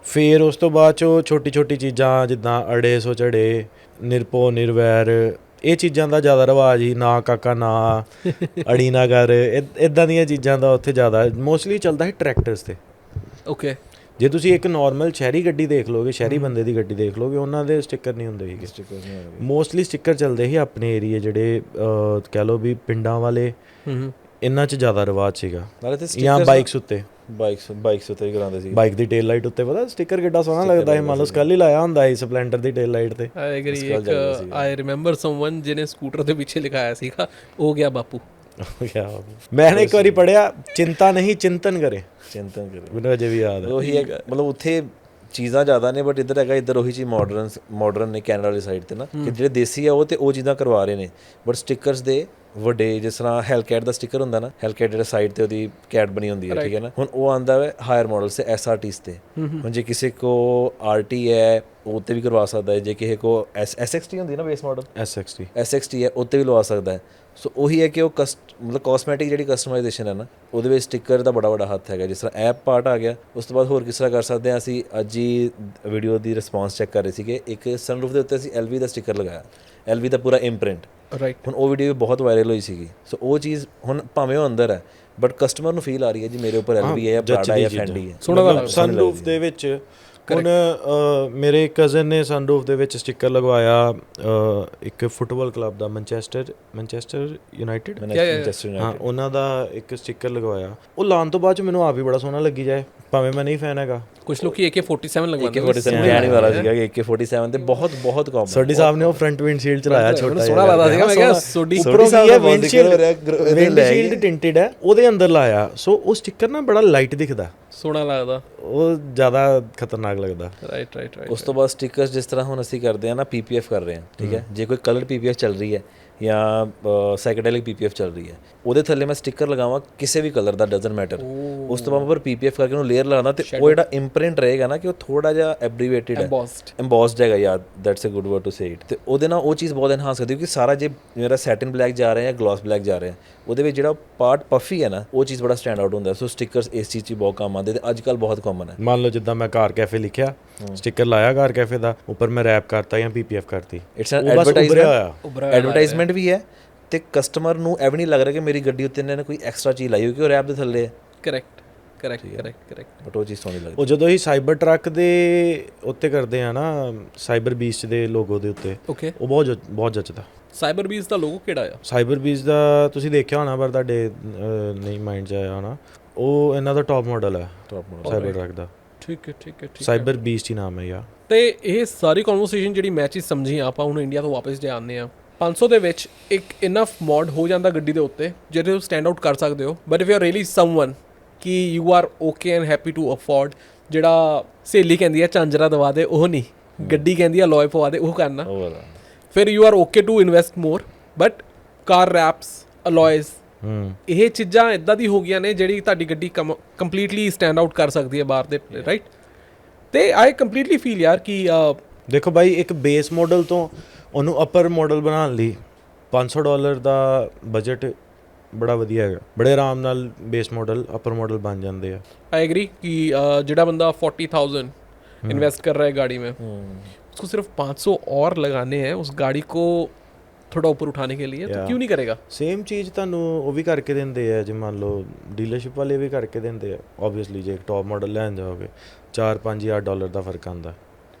ਫਿਰ ਉਸ ਤੋਂ ਬਾਅਦ 'ਚੋਂ ਛੋਟੀ ਛੋਟੀ ਚੀਜ਼ਾਂ ਜਿੱਦਾਂ ਅੜੇ ਸੋ ਝੜੇ, ਨਿਰਭੋ ਨਿਰਵੈਰ, ਇਹ ਚੀਜ਼ਾਂ ਦਾ ਜ਼ਿਆਦਾ ਰਿਵਾਜ ਹੀ। ਨਾ ਕਾਕਾ ਨਾ, ਅੜੀ ਨਾ ਕਰ, ਇੱਦਾਂ ਦੀਆਂ ਚੀਜ਼ਾਂ ਦਾ ਉੱਥੇ ਜ਼ਿਆਦਾ ਮੋਸਟਲੀ ਚੱਲਦਾ ਸੀ ਟਰੈਕਟਰਸ 'ਤੇ। ਓਕੇ, ਜੇ ਤੁਸੀਂ ਇੱਕ ਨਾਰਮਲ ਸ਼ਹਿਰੀ ਗੱਡੀ ਦੇਖ ਲੋਗੇ, ਸ਼ਹਿਰੀ ਬੰਦੇ ਦੀ ਗੱਡੀ ਦੇਖ ਲੋਗੇ, ਉਹਨਾਂ ਦੇ ਸਟicker ਨਹੀਂ ਹੁੰਦੇ ਸੀਗੇ। ਮੋਸਟਲੀ ਸਟicker ਚੱਲਦੇ ਸੀ ਆਪਣੇ ਏਰੀਏ ਜਿਹੜੇ ਕਹਿ ਲਓ ਵੀ ਪਿੰਡਾਂ ਵਾਲੇ, ਇਹਨਾਂ 'ਚ ਜ਼ਿਆਦਾ ਰਿਵਾਜ ਸੀਗਾ। ਜਾਂ ਬਾਈਕਸ ਉੱਤੇ, ਬਾਈਕਸ ਉੱਤੇ ਹੀ ਕਰਾਉਂਦੇ ਸੀ। ਬਾਈਕ ਦੀ ਟੇਲ ਲਾਈਟ ਉੱਤੇ ਪਤਾ ਸਟicker ਕਿੱਡਾ ਸੋਹਣਾ ਲੱਗਦਾ ਸੀ, ਮੰਨ ਲਓ ਸਕਲ ਹੀ ਲਾਇਆ ਹੁੰਦਾ ਸੀ ਸਪਲੈਂਡਰ ਦੀ ਟੇਲ ਲਾਈਟ ਤੇ। ਆਈ ਰਿਮੈਂਬਰ ਸਮਵਨ ਜਿਹਨੇ ਸਕੂਟਰ ਦੇ ਪਿੱਛੇ ਲਿਖਾਇਆ ਸੀਗਾ, ਉਹ ਗਿਆ ਬਾਪੂ। ਮੈਂ ਇੱਕ ਵਾਰੀ ਪੜ੍ਹਿਆ, ਚਿੰਤਾ ਨਹੀਂ ਚਿੰਤਨ ਕਰੇ, ਮੈਨੂੰ ਅਜੇ ਵੀ ਯਾਦ ਹੈ। ਉਹੀ ਹੈ, ਮਤਲਬ ਉੱਥੇ ਚੀਜ਼ਾਂ ਜ਼ਿਆਦਾ ਨੇ, ਬਟ ਇੱਧਰ ਹੈਗਾ, ਇੱਧਰ ਉਹੀ ਚੀਜ਼ ਮਾਡਰਨ ਨੇ ਕੈਨੇਡਾ ਵਾਲੀ ਸਾਈਡ ਤੇ ਨਾ, ਕਿ ਜਿਹੜੇ ਦੇਸੀ ਆ ਉਹ ਤੇ ਉਹ ਚੀਜ਼ਾਂ ਕਰਵਾ ਰਹੇ ਨੇ, ਬਟ ਸਟickers ਦੇ ਵੱਡੇ ਜਿਸ ਤਰ੍ਹਾਂ ਹੈਲਕੈਟ ਦਾ ਸਟicker ਹੁੰਦਾ ਨਾ, ਹੈਲਕੈਟ ਜਿਹੜਾ ਸਾਈਡ ਤੇ ਉਹਦੀ ਕੈਟ ਬਣੀ ਹੁੰਦੀ ਹੈ, ਠੀਕ ਹੈ ਨਾ, ਹੁਣ ਉਹ ਆਂਦਾ ਹੈ ਹਾਇਰ ਮਾਡਲਸ ਤੇ SRTs ਤੇ। ਹੁਣ ਜੇ ਕਿਸੇ ਕੋ RT ਹੈ ਉਹ ਤੇ ਵੀ ਕਰਵਾ ਸਕਦਾ ਹੈ, ਜੇ ਕਿਸੇ ਕੋ SXT ਹੁੰਦੀ ਨਾ ਬੇਸ ਮਾਡਲ, SXT ਹੈ ਉਹ ਤੇ ਵੀ ਲਵਾ ਸਕਦਾ ਹੈ। ਸੋ ਉਹੀ ਹੈ ਕਿ ਉਹ ਮਤਲਬ ਕਾਸਮੈਟਿਕ ਜਿਹੜੀ ਕਸਟਮਾਈਜੇਸ਼ਨ ਹੈ ਨਾ, ਉਹਦੇ ਵਿੱਚ ਸਟicker ਦਾ ਬੜਾ ਵੱਡਾ ਹੱਥ ਹੈਗਾ। ਜਿਸ ਤਰ੍ਹਾਂ ਐਪ ਪਾਰਟ ਆ ਗਿਆ, ਉਸ ਤੋਂ ਬਾਅਦ ਹੋਰ ਕਿਸ ਤਰ੍ਹਾਂ ਕਰ ਸਕਦੇ ਹਾਂ ਅਸੀਂ। ਅੱਜ ਹੀ ਵੀਡੀਓ ਦੀ ਰਿਸਪੌਂਸ ਚੈੱਕ ਕਰ ਰਹੇ ਸੀਗੇ, ਇੱਕ ਸਨਰੂਫ ਦੇ ਉੱਤੇ ਅਸੀਂ LV ਦਾ ਸਟicker ਲਗਾਇਆ, LV ਦਾ ਪੂਰਾ ਇੰਪ੍ਰਿੰਟ, ਰਾਈਟ। ਹੁਣ ਉਹ ਵੀਡੀਓ ਬਹੁਤ ਵਾਇਰਲ ਹੋਈ ਸੀਗੀ। ਸੋ ਉਹ ਚੀਜ਼ ਹੁਣ ਭਾਵੇਂ ਉਹ ਅੰਦਰ ਹੈ ਬਟ ਕਸਟਮਰ ਨੂੰ ਫੀਲ ਆ ਰਹੀ ਹੈ ਜੀ ਮੇਰੇ ਉੱਪਰ LV ਹੈ ਜਾਂ ਪ੍ਰਾਡਾ ਜਾਂ ਫੈਂਡੀ ਹੈ। ਸੋਹਣਾ ਸਨਰੂਫ ਦੇ ਵਿੱਚ ਹੁਣ ਮੇਰੇ ਕਜ਼ਨ ਨੇ ਸਨਰੂਫ ਦੇ ਵਿੱਚ ਸਟicker ਲਗਵਾਇਆ ਇੱਕ ਫੁੱਟਬਾਲ ਕਲੱਬ ਦਾ, ਮੈਨਚੈਸਟਰ ਯੂਨਾਈਟਿਡ, ਹਾਂ, ਉਹਨਾਂ ਦਾ ਇੱਕ ਸਟicker ਲਗਵਾਇਆ। ਉਹ ਲਾਉਣ ਤੋਂ ਬਾਅਦ ਚ ਮੈਨੂੰ ਆਪ ਹੀ ਬੜਾ ਸੋਹਣਾ ਲੱਗੀ ਜਾਏ, ਭਾਵੇਂ ਮੈਂ ਨਹੀਂ ਫੈਨ ਹੈਗਾ। ਕੁਝ ਲੋਕੀ AK-47 ਲਗਵਾਉਂਦੇ ਨੇ। AK-47 ਕਹਿਣ ਵਾਲਾ ਸੀਗਾ ਕਿ AK-47 ਤੇ ਬਹੁਤ ਕਾਮਨ। ਸੋਡੀ ਸਾਹਿਬ ਨੇ ਉਹ ਫਰੰਟ ਵਿੰਡਸ਼ੀਲਡ ਚਲਾਇਆ, ਛੋਟਾ ਸੋਹਣਾ ਲੱਗਦਾ ਸੀਗਾ। ਮੈਂ ਕਿਹਾ ਸੋਡੀ ਉੱਪਰੋਂ ਕੀ ਹੈ, ਵਿੰਡਸ਼ੀਲਡ ਟਿੰਟਡ ਹੈ, ਉਹਦੇ ਅੰਦਰ ਲਾਇਆ। ਸੋ ਉਹ ਸਟicker ਨਾ ਬੜਾ ਲਾਈਟ ਦਿਖਦਾ, ਸੋਹਣਾ ਲੱਗਦਾ, ਉਹ ਜ਼ਿਆਦਾ ਖਤਰਨਾਕ ਲੱਗਦਾ। ਰਾਈਟ। ਉਸ ਤੋਂ ਬਾਅਦ ਸਟickers ਜਿਸ ਤਰ੍ਹਾਂ ਹੁਣ ਅਸੀਂ ਕਰਦੇ ਹਾਂ ਨਾ, PPF ਕਰ ਰਹੇ ਹਾਂ, ਠੀਕ ਹੈ, ਜੇ ਕੋਈ ਕਲਰ PPF ਚੱਲ ਰਹੀ ਹੈ ਜਾਂ ਸਾਈਕੈਡੈਲਿਕ PPF ਚੱਲ ਰਹੀ ਹੈ, ਉਹਦੇ ਥੱਲੇ ਮੈਂ ਸਟicker ਲਗਾਵਾਂ ਕਿਸੇ ਵੀ ਕਲਰ ਦਾ, ਡਜ਼ਨਟ ਮੈਟਰ। ਉਸ ਤੋਂ ਬਾਅਦ ਪਰ PPF ਕਰਕੇ ਉਹਨੂੰ ਲੇਅਰ ਲਾਉਣਾ ਤੇ ਉਹ ਜਿਹੜਾ ਇੰਪ੍ਰਿੰਟ ਰਹੇਗਾ ਨਾ ਕਿ ਉਹ ਥੋੜਾ ਜਿਹਾ ਐਬਰੀਵੇਟਿਡ ਹੈ, ਐਮਬੋਸਡ ਹੈਗਾ, ਯਾਰ that's a good word to say it. ਤੇ ਉਹਦੇ ਨਾਲ ਉਹ ਚੀਜ਼ ਬਹੁਤ ਐਨਹਾਂਸ ਕਰਦੀ, ਕਿਉਂਕਿ ਸਾਰਾ ਜੇ ਮੇਰਾ ਸੈਟਿਨ ਬਲੈਕ ਜਾ ਰਿਹਾ ਜਾਂ ਗਲੋਸ ਬਲੈਕ ਜਾ ਰਿਹਾ, ਉਹਦੇ ਵਿੱਚ ਜਿਹੜਾ ਪਾਰਟ ਪਫੀ ਹੈ ਨਾ, ਉਹ ਚੀਜ਼ ਬੜਾ ਸਟੈਂਡ ਆਊਟ ਹੁੰਦਾ। ਸੋ ਸਟickers ਇਸ ਚੀਜ਼ 'ਚ ਬਹੁਤ ਕੰਮ ਆਉਂਦੇ ਤੇ ਅੱਜ ਕੱਲ੍ਹ ਬਹੁਤ ਕਾਮਨ ਹੈ। ਮੰਨ ਲਓ ਜਿੱਦਾਂ ਮੈਂ ਕਾਰ ਕੈਫੇ ਲਿਖਿਆ, ਸਟicker ਲਾਇਆ ਕਾਰ ਕੈਫੇ ਦਾ, ਉੱਪਰ ਮੈਂ ਰੈਪ ਕਰਤਾ ਜਾਂ PPF ਕਰਤੀ, ਇਟਸ ਐਨ ਐਡਵਰਟਾਈਜ਼ਮੈਂਟ ਵੀ ਹੈ ਤੇ ਕਸਟਮਰ ਨੂੰ ਇਹ ਵੀ ਨਹੀਂ ਲੱਗ ਰਿਹਾ ਕਿ ਮੇਰੀ ਗੱਡੀ ਉੱਤੇ ਇਹਨਾਂ ਨੇ ਕੋਈ ਐਕਸਟਰਾ ਚੀਜ਼ ਲਾਈ ਹੋਈ ਕਿ ਉਹ ਰੈਪ ਦੇ ਥੱਲੇ ਹੈ। ਕਰੈਕਟ। ਬਟ ਉਹ ਚੀਜ਼ ਸੋਹਣੀ ਲੱਗਦੀ। ਉਹ ਜਦੋਂ ਹੀ ਸਾਈਬਰ ਟਰੱਕ ਦੇ ਉੱਤੇ ਕਰਦੇ ਆ ਨਾ, ਸਾਈਬਰ ਬੀਸਟ ਦੇ ਲੋਗੋ ਦੇ ਉੱਤੇ, ਉਹ ਬਹੁਤ ਜੱਚਦਾ। ਸਾਈਬਰ ਬੀਸ ਦਾ ਲੋਗੋ ਕਿਹੜਾ ਆ? ਸਾਈਬਰ ਬੀਸ ਦਾ ਤੁਸੀਂ ਦੇਖਿਆ ਹੋਣਾ ਪਰ ਤੁਹਾਡੇ ਨਹੀਂ ਮਾਈਂਡ 'ਚ ਆਇਆ ਹੋਣਾ। ਉਹ ਇਹਨਾਂ ਦਾ ਟੌਪ ਮਾਡਲ ਹੈ, ਸਾਈਬਰ ਟਰੱਕ ਦਾ। ਠੀਕ ਹੈ। ਸਾਈਬਰ ਬੀਸਟ ਹੀ ਨਾਮ ਹੈ ਯਾਰ। ਤੇ ਇਹ ਸਾਰੀ ਕਨਵਰਸੇਸ਼ਨ ਜਿਹੜੀ ਮੈਂ ਚੀਜ਼ ਸਮਝੀ, ਆਪਾਂ ਹੁਣ ਇੰਡੀਆ ਤੋਂ ਵਾਪਸ ਜੇ ਆਉਂਦੇ ਆ, 500 ਦੇ ਵਿੱਚ ਇੱਕ ਇਨਫ ਮੋਡ ਹੋ ਜਾਂਦਾ ਗੱਡੀ ਦੇ ਉੱਤੇ ਜਿਹਦੇ ਤੋਂ ਸਟੈਂਡ ਆਊਟ ਕਰ ਸਕਦੇ ਹੋ। But if you are really someone ਕਿ you are okay and happy to afford, ਜਿਹੜਾ ਸਹੇਲੀ ਕਹਿੰਦੀ ਹੈ ਝਾਂਜਰਾ ਦਵਾ ਦੇ ਉਹ ਨਹੀਂ, ਗੱਡੀ ਕਹਿੰਦੀ ਹੈ ਲੋਏ ਪਵਾ ਦੇ ਉਹ ਕਰਨਾ, ਫਿਰ you are okay to invest more. But car wraps, alloys, ਇਹ ਚੀਜ਼ਾਂ ਇੱਦਾਂ ਦੀ ਹੋ ਗਈਆਂ ਨੇ ਜਿਹੜੀ ਤੁਹਾਡੀ ਗੱਡੀ ਕੰਪਲੀਟਲੀ ਸਟੈਂਡ ਆਊਟ ਕਰ ਸਕਦੀ ਹੈ ਬਾਹਰ ਦੇ, ਰਾਈਟ। ਤੇ ਆਈ ਕੰਪਲੀਟਲੀ ਫੀਲ ਯਾਰ ਕਿ ਦੇਖੋ ਬਾਈ, ਇੱਕ ਬੇਸ ਮਾਡਲ ਤੋਂ ਉਹਨੂੰ ਅਪਰ ਮਾਡਲ ਬਣਾਉਣ ਲਈ $500 ਦਾ ਬਜਟ ਬੜਾ ਵਧੀਆ ਹੈਗਾ। ਬੜੇ ਆਰਾਮ ਨਾਲ ਬੇਸ ਮਾਡਲ ਅਪਰ ਮਾਡਲ ਬਣ ਜਾਂਦੇ ਆ। आई एग्री कि ਜਿਹੜਾ ਬੰਦਾ 40,000 इन्वेस्ट कर रहा है गाड़ी में, उसको सिर्फ 500 और लगाने हैं उस गाड़ी को थोड़ा ऊपर उठाने के लिए, तो क्यों नहीं करेगा? ਸੇਮ ਚੀਜ਼ ਤੁਹਾਨੂੰ ਉਹ ਵੀ ਕਰਕੇ ਦਿੰਦੇ ਆ, ਜੇ ਮੰਨ ਲਓ ਡੀਲਰਸ਼ਿਪ ਵਾਲੇ ਵੀ ਕਰਕੇ ਦਿੰਦੇ ਆ। ਓਬਵੀਅਸਲੀ ਜੇ ਟੌਪ ਮਾਡਲ ਲੈਣ ਜਾਓਗੇ $4-5,000 ਦਾ ਫਰਕ ਆਉਂਦਾ।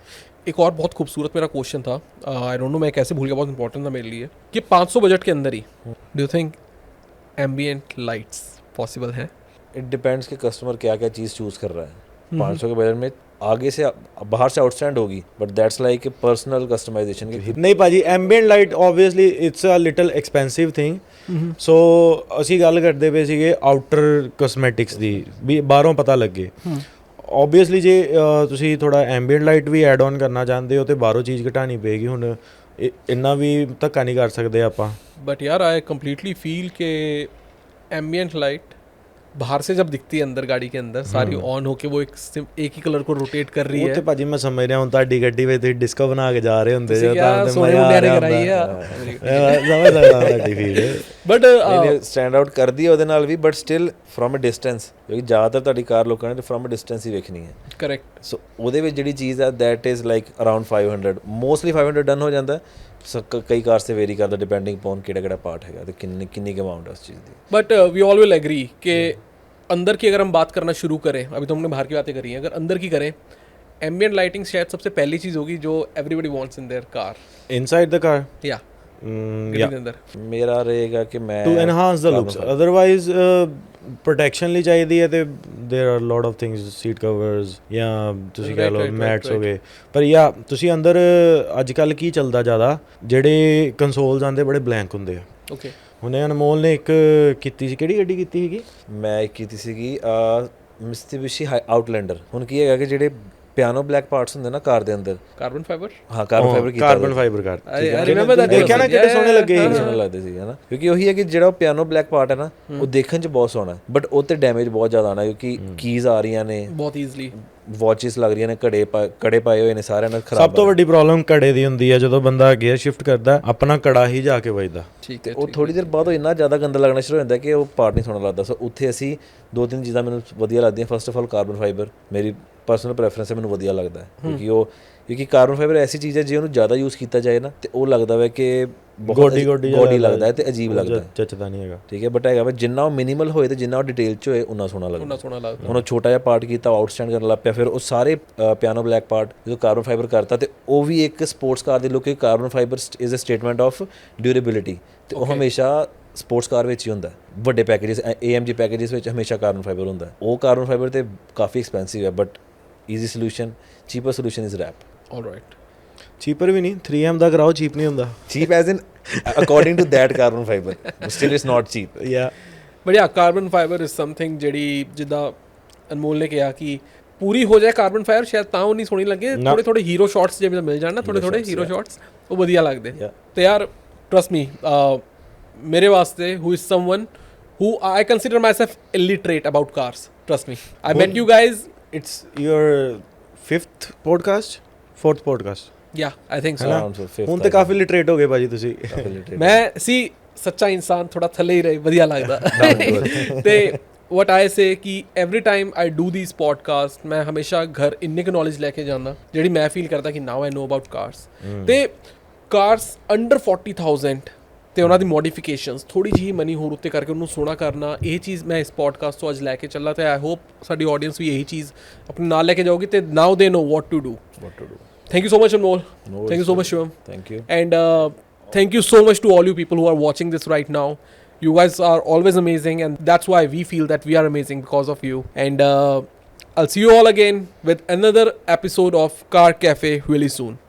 एक और बहुत खूबसूरत मेरा क्वेश्चन था, आई डोंट नो मैं कैसे भूल गया, बहुत इंपॉर्टेंट था मेरे लिए, कि 500 बजट के अंदर ही do you think ambient lights possible हैं? इट डिपेंड्स कि कस्टमर क्या क्या चीज़ चूज़ कर रहा है। 500 के बजट में आगे से बाहर से आउटस्टैंड होगी, but that's like a personal customisation की। नहीं भाजी, ambient light obviously it's a little expensive thing. So ਅਸੀਂ ਗੱਲ ਕਰਦੇ ਪਏ ਸੀਗੇ ਆਊਟਰ ਕਾਸਮੈਟਿਕਸ ਦੀ, ਵੀ ਬਾਹਰੋਂ ਪਤਾ ਲੱਗੇ। ਓਬਵੀਅਸਲੀ ਜੇ ਤੁਸੀਂ ਥੋੜਾ ਐਂਬੀਐਂਟ ਲਾਈਟ ਵੀ ਐਡ ਆਨ ਕਰਨਾ ਚਾਹੁੰਦੇ ਹੋ ਤੇ ਬਾਹਰੋਂ ਚੀਜ਼ ਘਟਾਣੀ ਪਏਗੀ। ਹੁਣ ਇੰਨਾ ਵੀ ਧੱਕਾ ਨਹੀਂ ਕਰ ਸਕਦੇ ਆਪਾਂ। बट यार आई कम्प्लीटली फील के एम्बिएंट लाइट बाहर से जब दिखती है अंदर गाड़ी के अंदर सारी ऑन होके वो एक ही कलर को रोटेट कर रही है। ਉਹ ਤੇ ਭਾਜੀ ਮੈਂ ਸਮਝ ਰਿਹਾ, ਹੁਣ ਤੁਹਾਡੀ ਗੱਡੀ ਵਿੱਚ ਤੁਸੀਂ ਡਿਸਕੋ ਬਣਾ ਕੇ ਜਾ ਰਹੇ ਹੁੰਦੇ ਸਮਝ ਸਕਦਾ ਤੁਹਾਡੀ ਫੀਲ। ਬਟ ਸਟੈਂਡ ਆਊਟ ਕਰਦੀ ਹੈ ਉਹਦੇ ਨਾਲ ਵੀ, but still from a distance, ਕਿਉਂਕਿ ਜ਼ਿਆਦਾਤਰ ਤੁਹਾਡੀ ਕਾਰ ਲੋਕਾਂ ਨੇ ਫਰਮ ਅ ਡਿਸਟੈਂਸ ਹੀ ਵੇਖਣੀ ਹੈ। ਕਰੈਕਟ। ਸੋ ਉਹਦੇ ਵਿੱਚ ਜਿਹੜੀ ਚੀਜ਼ ਹੈ that is like around 500, mostly 500 done ਹੋ ਜਾਂਦਾ। ਕਈ ਕਾਰ से वेरी करता डिपेंडिंग अपॉन ਕਿਹੜਾ पार्ट है तो किन्नी अमाउंट है उस चीज़ की। But we all will agree कि अंदर की अगर हम बात करना शुरू करें, अभी तो हमने बाहर की बातें करी हैं, अगर अंदर की करें, एम्बिएंट लाइटिंग शायद सबसे पहली चीज़ होगी जो everybody wants in their car, inside the car या ਗੱਡੀ ਦੇ ਅੰਦਰ। ਮੇਰਾ ਰਹੇਗਾ ਕਿ ਮੈਂ to enhance the looks, otherwise protection ਲਈ ਚਾਹੀਦੀ ਹੈ ਤੇ there are lot of things, seat covers ਜਾਂ ਤੁਸੀਂ ਕਹਿ ਲਓ ਮੈਟਸ ਹੋ ਗਏ। ਪਰ ਜਾਂ ਤੁਸੀਂ ਅੰਦਰ ਅੱਜ ਕੱਲ੍ਹ ਕੀ ਚੱਲਦਾ ਜ਼ਿਆਦਾ, ਜਿਹੜੇ ਕੰਸੋਲਸ ਆਉਂਦੇ ਬੜੇ ਬਲੈਂਕ ਹੁੰਦੇ ਆ। ਓਕੇ। ਹੁਣੇ ਅਨਮੋਲ ਨੇ ਇੱਕ ਕੀਤੀ ਸੀ, ਕਿਹੜੀ ਗੱਡੀ ਕੀਤੀ ਸੀਗੀ? ਮੈਂ ਇੱਕ ਕੀਤੀ ਸੀਗੀ ਮਿਸਤੀਬਿਸ਼ੀ ਆਊਟਲੈਂਡਰ। ਹੁਣ ਕੀ ਹੈਗਾ ਕਿ ਜਿਹੜੇ ਪਿਆਨੋ ਬਲੈਕ ਪਾਰਟਸ ਹੁੰਦੇ ਨਾ ਕਾਰ ਦੇ ਅੰਦਰ, ਕਾਰਬਨ ਫਾਈਬਰ, ਹਾਂ ਕਾਰਬਨ ਫਾਈਬਰ ਕੀਤਾ carbon fibre car I remember that. ਦੇਖਿਆ ਨਾ ਕਿੰਨੇ ਸੋਹਣੇ ਲੱਗੇ ਸੀ। ਸੋਹਣੇ ਲੱਗਦੇ ਸੀ ਹਨਾ, ਕਿਉਂਕਿ ਉਹੀ ਹੈ ਕਿ ਜਿਹੜਾ ਪਿਆਨੋ ਬਲੈਕ ਪਾਰਟ ਹੈ ਨਾ ਉਹ ਦੇਖਣ 'ਚ ਬਹੁਤ ਸੋਹਣਾ, ਬਟ ਉਹ ਤੇ ਡੈਮੇਜ ਬਹੁਤ ਜ਼ਿਆਦਾ ਆਣਾ, ਕਿਉਂਕਿ ਕੀਜ਼ ਆ ਰਹੀਆਂ ਨੇ ਬਹੁਤ ਈਜ਼ੀਲੀ, ਵਾਚਿਸ ਲੱਗ ਰਹੀਆਂ ਨੇ, ਕੜੇ ਪਾਏ ਹੋਏ ਨੇ ਸਾਰਿਆਂ ਨਾਲ ਖਰਾਬ। ਸਭ ਤੋਂ ਵੱਡੀ ਪ੍ਰੋਬਲਮ ਕੜੇ ਦੀ ਹੁੰਦੀ ਹੈ, ਜਦੋਂ ਬੰਦਾ ਗੇਅਰ ਸ਼ਿਫਟ ਕਰਦਾ ਆਪਣਾ ਕੜਾ ਹੀ ਜਾ ਕੇ ਵੱਜਦਾ। ਠੀਕ ਹੈ। ਉਹ ਥੋੜੀ ਦੇਰ ਬਾਅਦ ਉਹ ਇੰਨਾ ਜ਼ਿਆਦਾ ਗੰਦਾ ਲੱਗਣਾ ਸ਼ੁਰੂ ਹੋ ਜਾਂਦਾ ਕਿ ਉਹ ਪਾਰਟ ਨਹੀਂ ਸੋਹਣਾ ਲੱਗਦਾ। ਸੋ ਉੱਥੇ ਅਸੀਂ 2-3 ਚੀਜ਼ਾਂ ਮੈਨੂੰ ਵਧੀਆ ਲੱਗਦੀਆਂ। First of all carbon fibre ਮੇਰੀ ਪਰਸਨਲ ਪ੍ਰੈਫਰੈਂਸ ਹੈ, ਮੈਨੂੰ ਵਧੀਆ ਲੱਗਦਾ ਹੈ, ਕਿਉਂਕਿ ਕਾਰਬਨ ਫਾਈਬਰ ਐਸੀ ਚੀਜ਼ ਹੈ ਜੇ ਉਹਨੂੰ ਜ਼ਿਆਦਾ ਯੂਜ਼ ਕੀਤਾ ਜਾਏ ਨਾ ਤੇ ਉਹ ਲੱਗਦਾ ਵਾ ਕਿ ਗੋਡੀ ਲੱਗਦਾ ਹੈ ਤੇ ਅਜੀਬ ਲੱਗਦਾ ਹੈ, ਜੱਚਦਾ ਨਹੀਂ ਹੈਗਾ। ਠੀਕ ਹੈ, ਬਟ ਹੈਗਾ ਵਾ ਜਿੰਨਾ ਉਹ ਮਿਨੀਮਲ ਹੋਏ ਤੇ ਜਿੰਨਾ ਉਹ ਡਿਟੇਲ 'ਚ ਹੋਏ ਉਨਾ ਸੋਹਣਾ ਲੱਗਦਾ। ਹੁਣ ਉਹ ਛੋਟਾ ਜਿਹਾ ਪਾਰਟ ਕੀਤਾ, ਆਊਟਸਟੈਂਡ ਕਰਨ ਲੱਗ ਪਿਆ, ਫਿਰ ਉਹ ਸਾਰੇ ਪਿਆਨੋ ਬਲੈਕ ਪਾਰਟ ਜਦੋਂ ਕਾਰਬਨ ਫਾਈਬਰ ਕਰਤਾ ਤੇ ਉਹ ਵੀ ਇੱਕ ਸਪੋਰਟਸ ਕਾਰ ਦੀ look, carbon fibre is a statement of durability, ਤੇ ਉਹ ਹਮੇਸ਼ਾ ਸਪੋਰਟਸ ਕਾਰ ਵਿੱਚ ਹੀ ਹੁੰਦਾ। ਵੱਡੇ ਪੈਕੇजेस AMG ਪੈਕੇजेस ਵਿੱਚ ਹਮੇਸ਼ਾ ਕਾਰਬਨ ਫਾਈਬਰ ਹੁੰਦਾ। ਉਹ ਕਾਰਬਨ ਫਾਈਬਰ ਤੇ ਕਾਫੀ ਐਕਸਪੈਂਸਿਵ ਹੈ, but easy solution, cheaper solution is wrap. Alright, cheaper ਵੀ ਨਹੀਂ, 3M ਦਾ ਕਰਾਓ, ਚੀਪ ਨਹੀਂ ਹੁੰਦਾ। Cheap as in according to that carbon fiber, still it's not cheap. Yeah but yeah carbon fibre is something ਜਿਹੜੀ ਜਿੱਦਾਂ ਅਨਮੋਲ ਨੇ ਕਿਹਾ ਕਿ ਪੂਰੀ ਹੋ ਜਾਏ ਕਾਰਬਨ ਫਾਈਬਰ ਸ਼ਾਇਦ ਤਾਂ ਉਹ ਨਹੀਂ ਸੋਹਣੀ ਲੱਗੇ, ਥੋੜੇ ਹੀਰੋ ਸ਼ਾਟਸ ਜਿਵੇਂ ਮਿਲ ਜਾਣ ਨਾ, ਥੋੜੇ ਹੀਰੋ ਸ਼ਾਟਸ ਉਹ ਵਧੀਆ ਲੱਗਦੇ। ਤੇ ਯਾਰ ਟਰਸਟ ਮੀ, ਮੇਰੇ ਵਾਸਤੇ who is someone who I consider myself illiterate about cars, trust me, I met you guys, it's your 5th podcast 4th podcast, yeah I think so। ਹੁਣ ਤੇ ਕਾਫੀ ਲਿਟਰੇਟ ਹੋ ਗਏ ਭਾਜੀ ਤੁਸੀਂ। ਮੈਂ ਸੀ ਸੱਚਾ ਇਨਸਾਨ ਥੋੜਾ ਥੱਲੇ ਹੀ ਰਹੇ, ਵਧੀਆ ਲੱਗਦਾ। ਤੇ what I say ਕਿ every time I do these podcasts ਮੈਂ ਹਮੇਸ਼ਾ ਘਰ ਇੰਨੇ ਕੁ ਨੌਲੇਜ ਲੈ ਕੇ ਜਾਂਦਾ ਜਿਹੜੀ ਮੈਂ ਫੀਲ ਕਰਦਾ ਕਿ now I know about cars। ਤੇ cars under 40,000 ਤੇ ਉਹਨਾਂ ਦੀ ਮੋਡੀਫਿਕੇਸ਼ਨਸ, ਥੋੜੀ ਜਿਹੀ ਮਨੀ ਹੋਰ ਉੱਤੇ ਕਰਕੇ ਉਹਨੂੰ ਸੋਹਣਾ ਕਰਨਾ, ਇਹ ਚੀਜ਼ ਮੈਂ ਇਸ ਪੋਡਕਾਸਟ ਤੋਂ ਅੱਜ ਲੈ ਕੇ ਚੱਲਾਂ ਤੇ ਆਈ ਹੋਪ ਸਾਡੀ ਆਡੀਅנס ਵੀ ਇਹੀ ਚੀਜ਼ ਆਪਣੇ ਨਾਲ ਲੈ ਕੇ ਜਾਊਗੀ ਤੇ now they know what to do. Thank you so much Anmol, thank you so much Shivam, thank you, and thank you so much to all you people who are watching this right now. You guys are always amazing and that's why we feel that we are amazing because of you, and I'll see you all again with another episode of Car Cafe really soon.